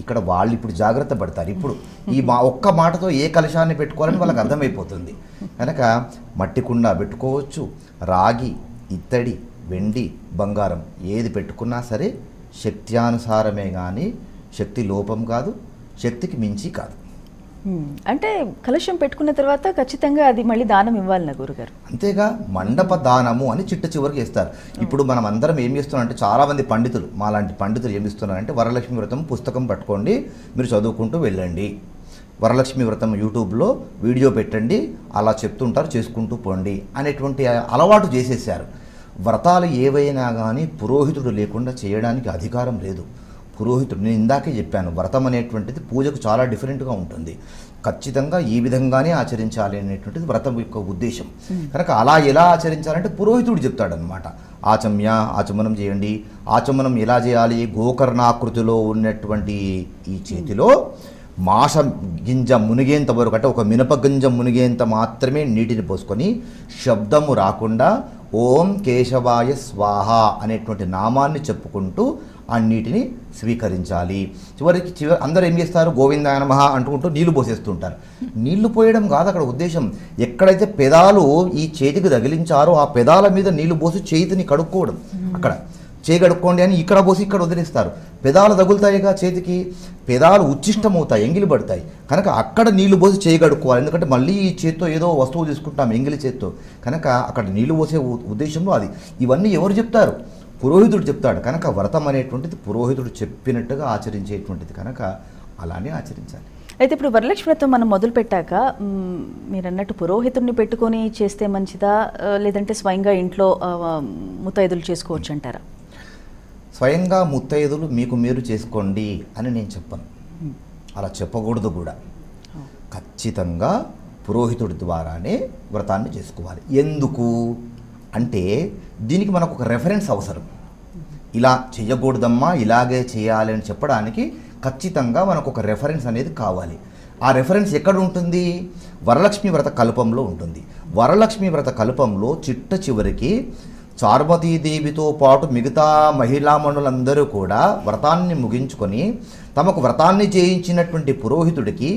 ఇక్కడ వాళ్ళు ఇప్పుడు జాగ్రత్త పడతారు. ఇప్పుడు ఈ ఒక్క మాటతో ఏ కలశాన్ని పెట్టుకోవాలని వాళ్ళకి అర్థమైపోతుంది. కనుక మట్టి కుండ పెట్టుకోవచ్చు, రాగి, ఇత్తడి, వెండి, బంగారం ఏది పెట్టుకున్నా సరే శక్త్యానుసారమే కానీ శక్తి లోపం కాదు, శక్తికి మించి కాదు. అంటే కలశం పెట్టుకున్న తర్వాత ఖచ్చితంగా అది మళ్ళీ దానం ఇవ్వాలి నా గురుగారు. అంతేగా మండప దానము అని చిట్ట చివరికి ఇస్తారు. ఇప్పుడు మనం అందరం ఏం చేస్తున్నారంటే చాలామంది పండితులు, మాలాంటి పండితులు ఏమి ఇస్తున్నారంటే వరలక్ష్మి వ్రతం పుస్తకం పట్టుకోండి, మీరు చదువుకుంటూ వెళ్ళండి, వరలక్ష్మి వ్రతం యూట్యూబ్లో వీడియో పెట్టండి, అలా చెప్తుంటారు, చేసుకుంటూ పోండి అనేటువంటి అలవాటు చేసేసారు. వ్రతాలు ఏవైనా కానీ పురోహితుడు లేకుండా చేయడానికి అధికారం లేదు. పురోహితుడు, నేను ఇందాకే చెప్పాను, వ్రతం అనేటువంటిది పూజకు చాలా డిఫరెంట్గా ఉంటుంది. ఖచ్చితంగా ఈ విధంగానే ఆచరించాలి అనేటువంటిది వ్రతం యొక్క ఉద్దేశం. కనుక అలా ఎలా ఆచరించాలంటే పురోహితుడు చెప్తాడనమాట. ఆచమనం చేయండి. ఆచమనం ఎలా చేయాలి? గోకర్ణాకృతిలో ఉన్నటువంటి ఈ చేతిలో మాష గింజ మునిగేంత వరకు, అంటే ఒక మినప గింజ మునిగేంత మాత్రమే నీటిని పోసుకొని శబ్దము రాకుండా ఓం కేశవాయ స్వాహ అనేటువంటి నామాన్ని చెప్పుకుంటూ ఆ నీటిని స్వీకరించాలి. చివరికి అందరూ ఏం చేస్తారు? గోవిందాయ నమః అంటుకుంటూ నీళ్లు పోసేస్తుంటారు. నీళ్లు పోయడం కాదు అక్కడ ఉద్దేశం. ఎక్కడైతే పెదాలు ఈ చేతికి తగిలించారో ఆ పెదాల మీద నీళ్లు పోసి చేతిని కడుక్కోవడం. అక్కడ చేయి కడుక్కోండి అని ఇక్కడ పోసి ఇక్కడ వదిలేస్తారు. పెదాలు తగులుతాయిగా చేతికి, పెదాలు ఉచ్చిష్టమవుతాయి, ఎంగిలి పడతాయి. కనుక అక్కడ నీళ్లు పోసి చేయి కడుక్కోవాలి. ఎందుకంటే మళ్ళీ ఈ చేత్తో ఏదో వస్తువు తీసుకుంటాం ఎంగిలి చేత్తో, కనుక అక్కడ నీళ్లు పోసే ఉద్దేశంలో అది. ఇవన్నీ ఎవరు చెప్తారు? పురోహితుడు చెప్తాడు. కనుక వ్రతం అనేటువంటిది పురోహితుడు చెప్పినట్టుగా ఆచరించేటువంటిది, కనుక అలానే ఆచరించాలి. అయితే ఇప్పుడు వరలక్ష్మి వ్రతం మనం మొదలు పెట్టాక మీరు అన్నట్టు పురోహితుడిని పెట్టుకొని చేస్తే మంచిదా, లేదంటే స్వయంగా ఇంట్లో ముత్తైదులు చేసుకోవచ్చు అంటారా? స్వయంగా ముత్తైదులు మీకు మీరు చేసుకోండి అని నేను చెప్పను, అలా చెప్పకూడదు కూడా. ఖచ్చితంగా పురోహితుడి ద్వారానే వ్రతాన్ని చేసుకోవాలి. ఎందుకు అంటే దీనికి మనకు ఒక రెఫరెన్స్ అవసరం. ఇలా చేయకూడదమ్మా, ఇలాగే చేయాలి అని చెప్పడానికి ఖచ్చితంగా మనకు ఒక రెఫరెన్స్ అనేది కావాలి. ఆ రెఫరెన్స్ ఎక్కడ ఉంటుంది? వరలక్ష్మి వ్రత కల్పంలో ఉంటుంది. వరలక్ష్మి వ్రత కల్పంలో చిట్ట చివరికి చార్మతీదేవితో పాటు మిగతా మహిళా మనులందరూ కూడా వ్రతాన్ని ముగించుకొని తమకు వ్రతాన్ని చేయించినటువంటి పురోహితుడికి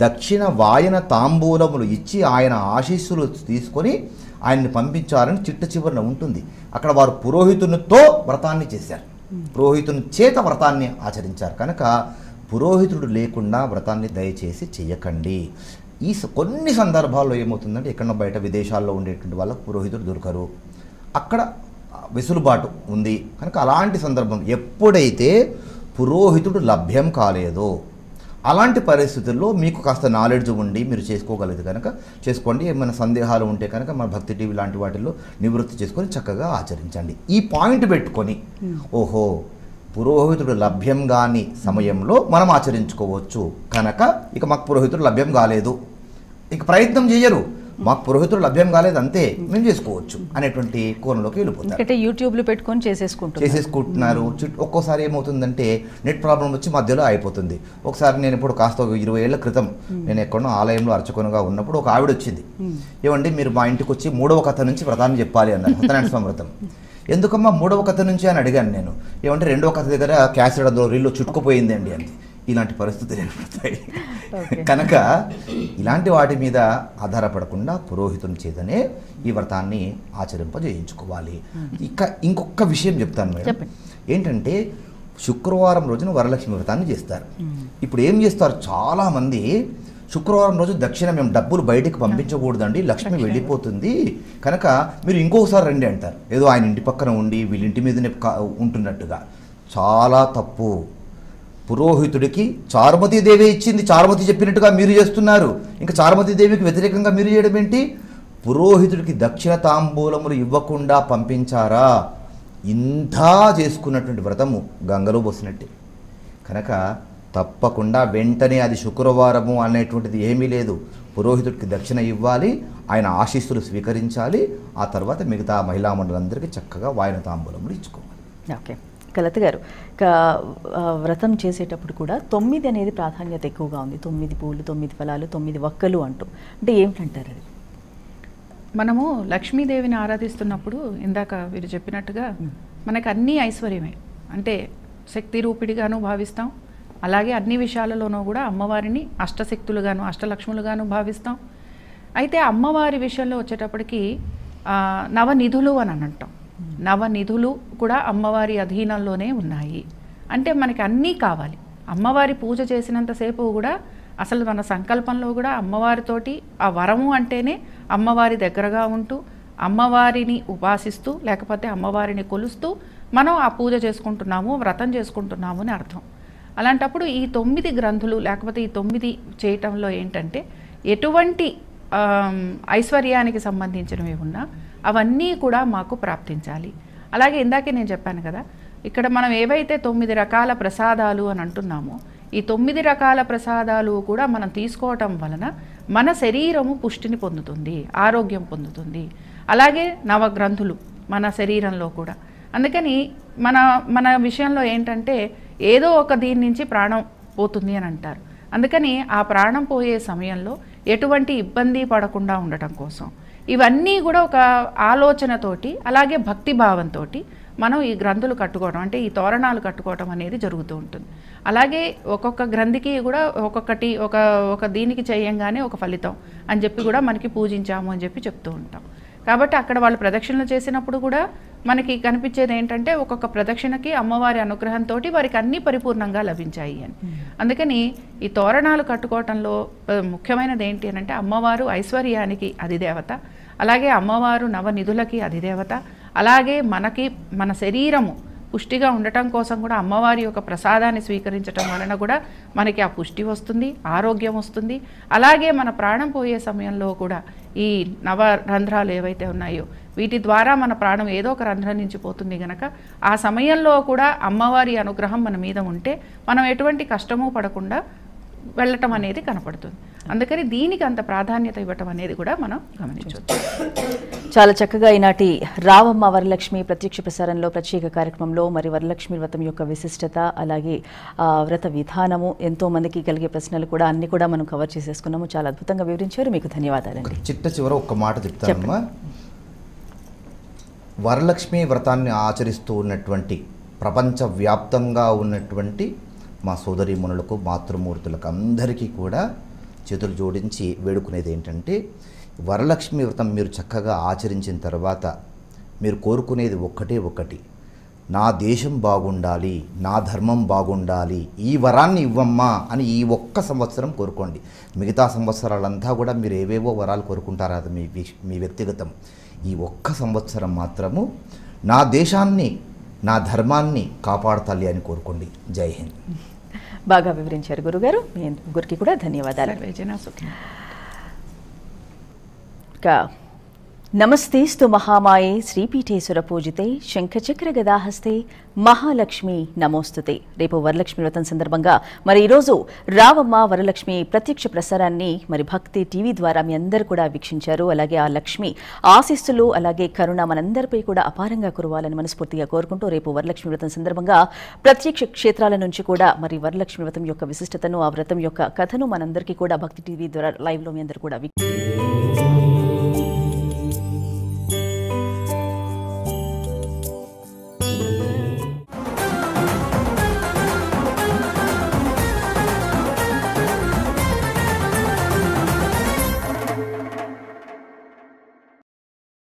దక్షిణ వాయన తాంబూలములు ఇచ్చి ఆయన ఆశీస్సులు తీసుకొని ఆయన్ని పంపించారని చిట్ట చివరన ఉంటుంది. అక్కడ వారు పురోహితునితో వ్రతాన్ని చేశారు, పురోహితుని చేత వ్రతాన్ని ఆచరించారు. కనుక పురోహితుడు లేకుండా వ్రతాన్ని దయచేసి చెయ్యకండి. కొన్ని సందర్భాల్లో ఏమవుతుందంటే ఎక్కడన్నా బయట విదేశాల్లో ఉండేటువంటి వాళ్ళకు పురోహితుడు దొరకరు, అక్కడ వెసులుబాటు ఉంది. కనుక అలాంటి సందర్భం ఎప్పుడైతే పురోహితుడు లభ్యం కాలేదో అలాంటి పరిస్థితుల్లో మీకు కాస్త నాలెడ్జ్ ఉండి మీరు చేసుకోగలదు కనుక చేసుకోండి. ఏమైనా సందేహాలు ఉంటే కనుక మన భక్తి టీవీ లాంటి వాటిల్లో నివృత్తి చేసుకొని చక్కగా ఆచరించండి. ఈ పాయింట్ పెట్టుకొని ఓహో పురోహితుడు లభ్యం కాని సమయంలో మనం ఆచరించుకోవచ్చు. కనుక ఇక మాకు పురోహితుడు లభ్యం కాలేదు, ఇక ప్రయత్నం చేయరు, మాకు పురోహితుడు లభ్యం కాలేదు, అంతే మేము చేసుకోవచ్చు అనేటువంటి కోణంలోకి వెళ్ళిపోతారు. యూట్యూబ్లో పెట్టుకొని చేసేసుకుంటున్నారు. ఒక్కోసారి ఏమవుతుందంటే నెట్ ప్రాబ్లం వచ్చి మధ్యలో అయిపోతుంది. ఒకసారి నేను ఇప్పుడు కాస్త 20 ఏళ్ల క్రితం నేను ఎక్కడో ఆలయంలో అర్చకునిగా ఉన్నప్పుడు ఒక ఆవిడ వచ్చింది. ఏమండి మీరు మా ఇంటికి వచ్చి 3వ కథ నుంచి వ్రతాన్ని చెప్పాలి అన్నారు, సత్యనారాయణ స్వామి వ్రతం. ఎందుకమ్మా 3వ కథ నుంచి అని అడిగాను నేను. ఏమంటే 2వ కథ దగ్గర క్యాసెట్ అందులో రీల్లో చుట్టుకుపోయింది అండి అని. ఇలాంటి పరిస్థితులు ఏర్పడతాయి. కనుక ఇలాంటి వాటి మీద ఆధారపడకుండా పురోహితుని చేతనే ఈ వ్రతాన్ని ఆచరింపజేయించుకోవాలి. ఇంకొక విషయం చెప్తాను మేడం, ఏంటంటే శుక్రవారం రోజున వరలక్ష్మి వ్రతాన్ని చేస్తారు. ఇప్పుడు ఏం చేస్తారు చాలామంది, శుక్రవారం రోజు దక్షిణ మేము డబ్బులు బయటికి పంపించకూడదండి, లక్ష్మి వెళ్ళిపోతుంది, కనుక మీరు ఇంకొకసారి రండి అంటారు. ఏదో ఆయన ఇంటి పక్కన ఉండి వీళ్ళ ఇంటి మీదనే ఉంటున్నట్టుగా. చాలా తప్పు. పురోహితుడికి చారుమతీదేవి ఇచ్చింది, చారుమతి చెప్పినట్టుగా మీరు చేస్తున్నారు. ఇంకా చారుమతీదేవికి వ్యతిరేకంగా మీరు చేయడం ఏంటి? పురోహితుడికి దక్షిణ తాంబూలములు ఇవ్వకుండా పంపించారా? ఇంత చేసుకున్నటువంటి వ్రతము గంగలో పోసినట్టే. కనుక తప్పకుండా వెంటనే అది శుక్రవారము అనేటువంటిది ఏమీ లేదు. పురోహితుడికి దక్షిణ ఇవ్వాలి, ఆయన ఆశీస్సులు స్వీకరించాలి, ఆ తర్వాత మిగతా మహిళా మండలందరికీ చక్కగా వాయన తాంబూలములు ఇచ్చుకోవాలి. ఓకే కలత గారు, వ్రతం చేసేటప్పుడు కూడా 9 అనేది ప్రాధాన్యత ఎక్కువగా ఉంది. 9 పూలు, 9 ఫలాలు, 9 వక్కలు అంటూ, అంటే ఏమిటంటారు అది? మనము లక్ష్మీదేవిని ఆరాధిస్తున్నప్పుడు ఇందాక వీరు చెప్పినట్టుగా మనకు అన్నీ ఐశ్వర్యమే, అంటే శక్తి రూపిడిగాను భావిస్తాం. అలాగే అన్ని విషయాలలోనూ కూడా అమ్మవారిని అష్టశక్తులుగాను అష్టలక్ష్ములుగాను భావిస్తాం. అయితే అమ్మవారి విషయంలో వచ్చేటప్పటికి నవనిధులు అని అంటాం. నవనిధులు కూడా అమ్మవారి అధీనంలోనే ఉన్నాయి. అంటే మనకి అన్నీ కావాలి. అమ్మవారి పూజ చేసినంతసేపు కూడా అసలు మన సంకల్పంలో కూడా అమ్మవారితోటి ఆ వరము అంటేనే అమ్మవారి దగ్గరగా ఉంటూ అమ్మవారిని ఉపాసిస్తూ లేకపోతే అమ్మవారిని కొలుస్తూ మనం ఆ పూజ చేసుకుంటున్నాము, వ్రతం చేసుకుంటున్నాము అని అర్థం. అలాంటప్పుడు ఈ 9 గ్రంథులు లేకపోతే ఈ 9 చేయటంలో ఏంటంటే ఎటువంటి ఐశ్వర్యానికి సంబంధించినవి ఉన్నా అవన్నీ కూడా మాకు ప్రాప్తించాలి. అలాగే ఇందాకే నేను చెప్పాను కదా, ఇక్కడ మనం ఏవైతే 9 రకాల ప్రసాదాలు అని అంటున్నామో ఈ 9 రకాల ప్రసాదాలు కూడా మనం తీసుకోవటం వలన మన శరీరము పుష్టిని పొందుతుంది, ఆరోగ్యం పొందుతుంది. అలాగే నవగ్రంథులు మన శరీరంలో కూడా. అందుకని మన విషయంలో ఏంటంటే ఏదో ఒక దీని నుంచి ప్రాణం పోతుంది అని అంటారు. అందుకని ఆ ప్రాణం పోయే సమయంలో ఎటువంటి ఇబ్బంది పడకుండా ఉండటం కోసం ఇవన్నీ కూడా ఒక ఆలోచనతోటి అలాగే భక్తి భావంతో మనం ఈ గ్రంథులు కట్టుకోవడం అంటే ఈ తోరణాలు కట్టుకోవడం అనేది జరుగుతూ ఉంటుంది. అలాగే ఒక్కొక్క గ్రంథికి కూడా ఒక్కొక్కటి ఒక దీనికి చేయంగానే ఒక ఫలితం అని చెప్పి కూడా మనకి పూజించాము అని చెప్పి చెప్తూ ఉంటాం. కాబట్టి అక్కడ వాళ్ళు ప్రదక్షిణలు చేసినప్పుడు కూడా మనకి కనిపించేది ఏంటంటే ఒక్కొక్క ప్రదక్షిణకి అమ్మవారి అనుగ్రహంతో వారికి అన్నీ పరిపూర్ణంగా లభించాయి అని. అందుకని ఈ తోరణాలు కట్టుకోవటంలో ముఖ్యమైనది ఏంటి అని అంటే అమ్మవారు ఐశ్వర్యానికి అధిదేవత, అలాగే అమ్మవారు నవనిధులకి అధిదేవత, అలాగే మన శరీరము పుష్టిగా ఉండటం కోసం కూడా అమ్మవారి యొక్క ప్రసాదాన్ని స్వీకరించడం వలన కూడా మనకి ఆ పుష్టి వస్తుంది, ఆరోగ్యం వస్తుంది. అలాగే మన ప్రాణం పోయే సమయంలో కూడా ఈ నవరంధ్రాలు ఏవైతే ఉన్నాయో వీటి ద్వారా మన ప్రాణం ఏదో ఒక రంధ్రం నుంచి పోతుంది గనక ఆ సమయంలో కూడా అమ్మవారి అనుగ్రహం మన మీద ఉంటే మనం ఎటువంటి కష్టము పడకుండా వెళ్ళటం అనేది కనపడుతుంది. అందుకని దీనికి అంత ప్రాధాన్యత ఇవ్వటం అనేది కూడా మనం గమనించవచ్చు. చాలా చక్కగా ఈనాటి రావమ్మ వరలక్ష్మి ప్రత్యక్ష ప్రసారంలో ప్రత్యేక కార్యక్రమంలో మరి వరలక్ష్మి వ్రతం యొక్క విశిష్టత అలాగే వ్రత విధానము ఎంతో మందికి కలిగే ప్రశ్నలు కూడా అన్ని కూడా మనం కవర్ చేసేసుకున్నాము. చాలా అద్భుతంగా వివరించారు, మీకు ధన్యవాదాలండి. చివర ఒక్క మాట చెప్తానమ్మా. వరలక్ష్మి వ్రతాన్ని ఆచరిస్తూ ఉన్నటువంటి ప్రపంచవ్యాప్తంగా ఉన్నటువంటి మా సోదరీమణులకు మాతృమూర్తులకు అందరికీ కూడా చేతులు జోడించి వేడుకునేది ఏంటంటే వరలక్ష్మి వ్రతం మీరు చక్కగా ఆచరించిన తర్వాత మీరు కోరుకునేది ఒక్కటి, నా దేశం బాగుండాలి, నా ధర్మం బాగుండాలి, ఈ వరాన్ని ఇవ్వమ్మా అని ఈ ఒక్క సంవత్సరం కోరుకోండి. మిగతా సంవత్సరాలంతా కూడా మీరు ఏవేవో వరాలు కోరుకుంటారు, అది మీ వ్యక్తిగతం. ఈ ఒక్క సంవత్సరం మాత్రము నా దేశాన్ని నా ధర్మాన్ని కాపాడతాలి అని కోరుకోండి. జై హింద్. బాగా వివరించారు గురుగారు, మీ ముగ్గురికి కూడా ధన్యవాదాలు. నమస్తేస్తు మహామాయే శ్రీపీఠేశ్వర పూజితే శంఖచక్ర గదాహస్తే మహాలక్ష్మి నమోస్తుతే. రేపు వరలక్ష్మి వ్రతం సందర్భంగా మరి ఈరోజు రావమ్మ వరలక్ష్మి ప్రత్యక్ష ప్రసారాన్ని మరి భక్తి టీవీ ద్వారా మీ అందరూ కూడా వీక్షించారు. అలాగే ఆ లక్ష్మి ఆశీస్సులు అలాగే కరుణ మనందరిపై కూడా అపారంగా కురవాలని మనస్ఫూర్తిగా కోరుకుంటూ రేపు వరలక్ష్మి వ్రతం సందర్భంగా ప్రత్యక్ష క్షేత్రాల నుంచి కూడా మరి వరలక్ష్మి వ్రతం యొక్క విశిష్టతను ఆ వ్రతం యొక్క కథను మనందరికీ కూడా భక్తి టీవీ ద్వారా లైవ్లో మీ అందరూ కూడా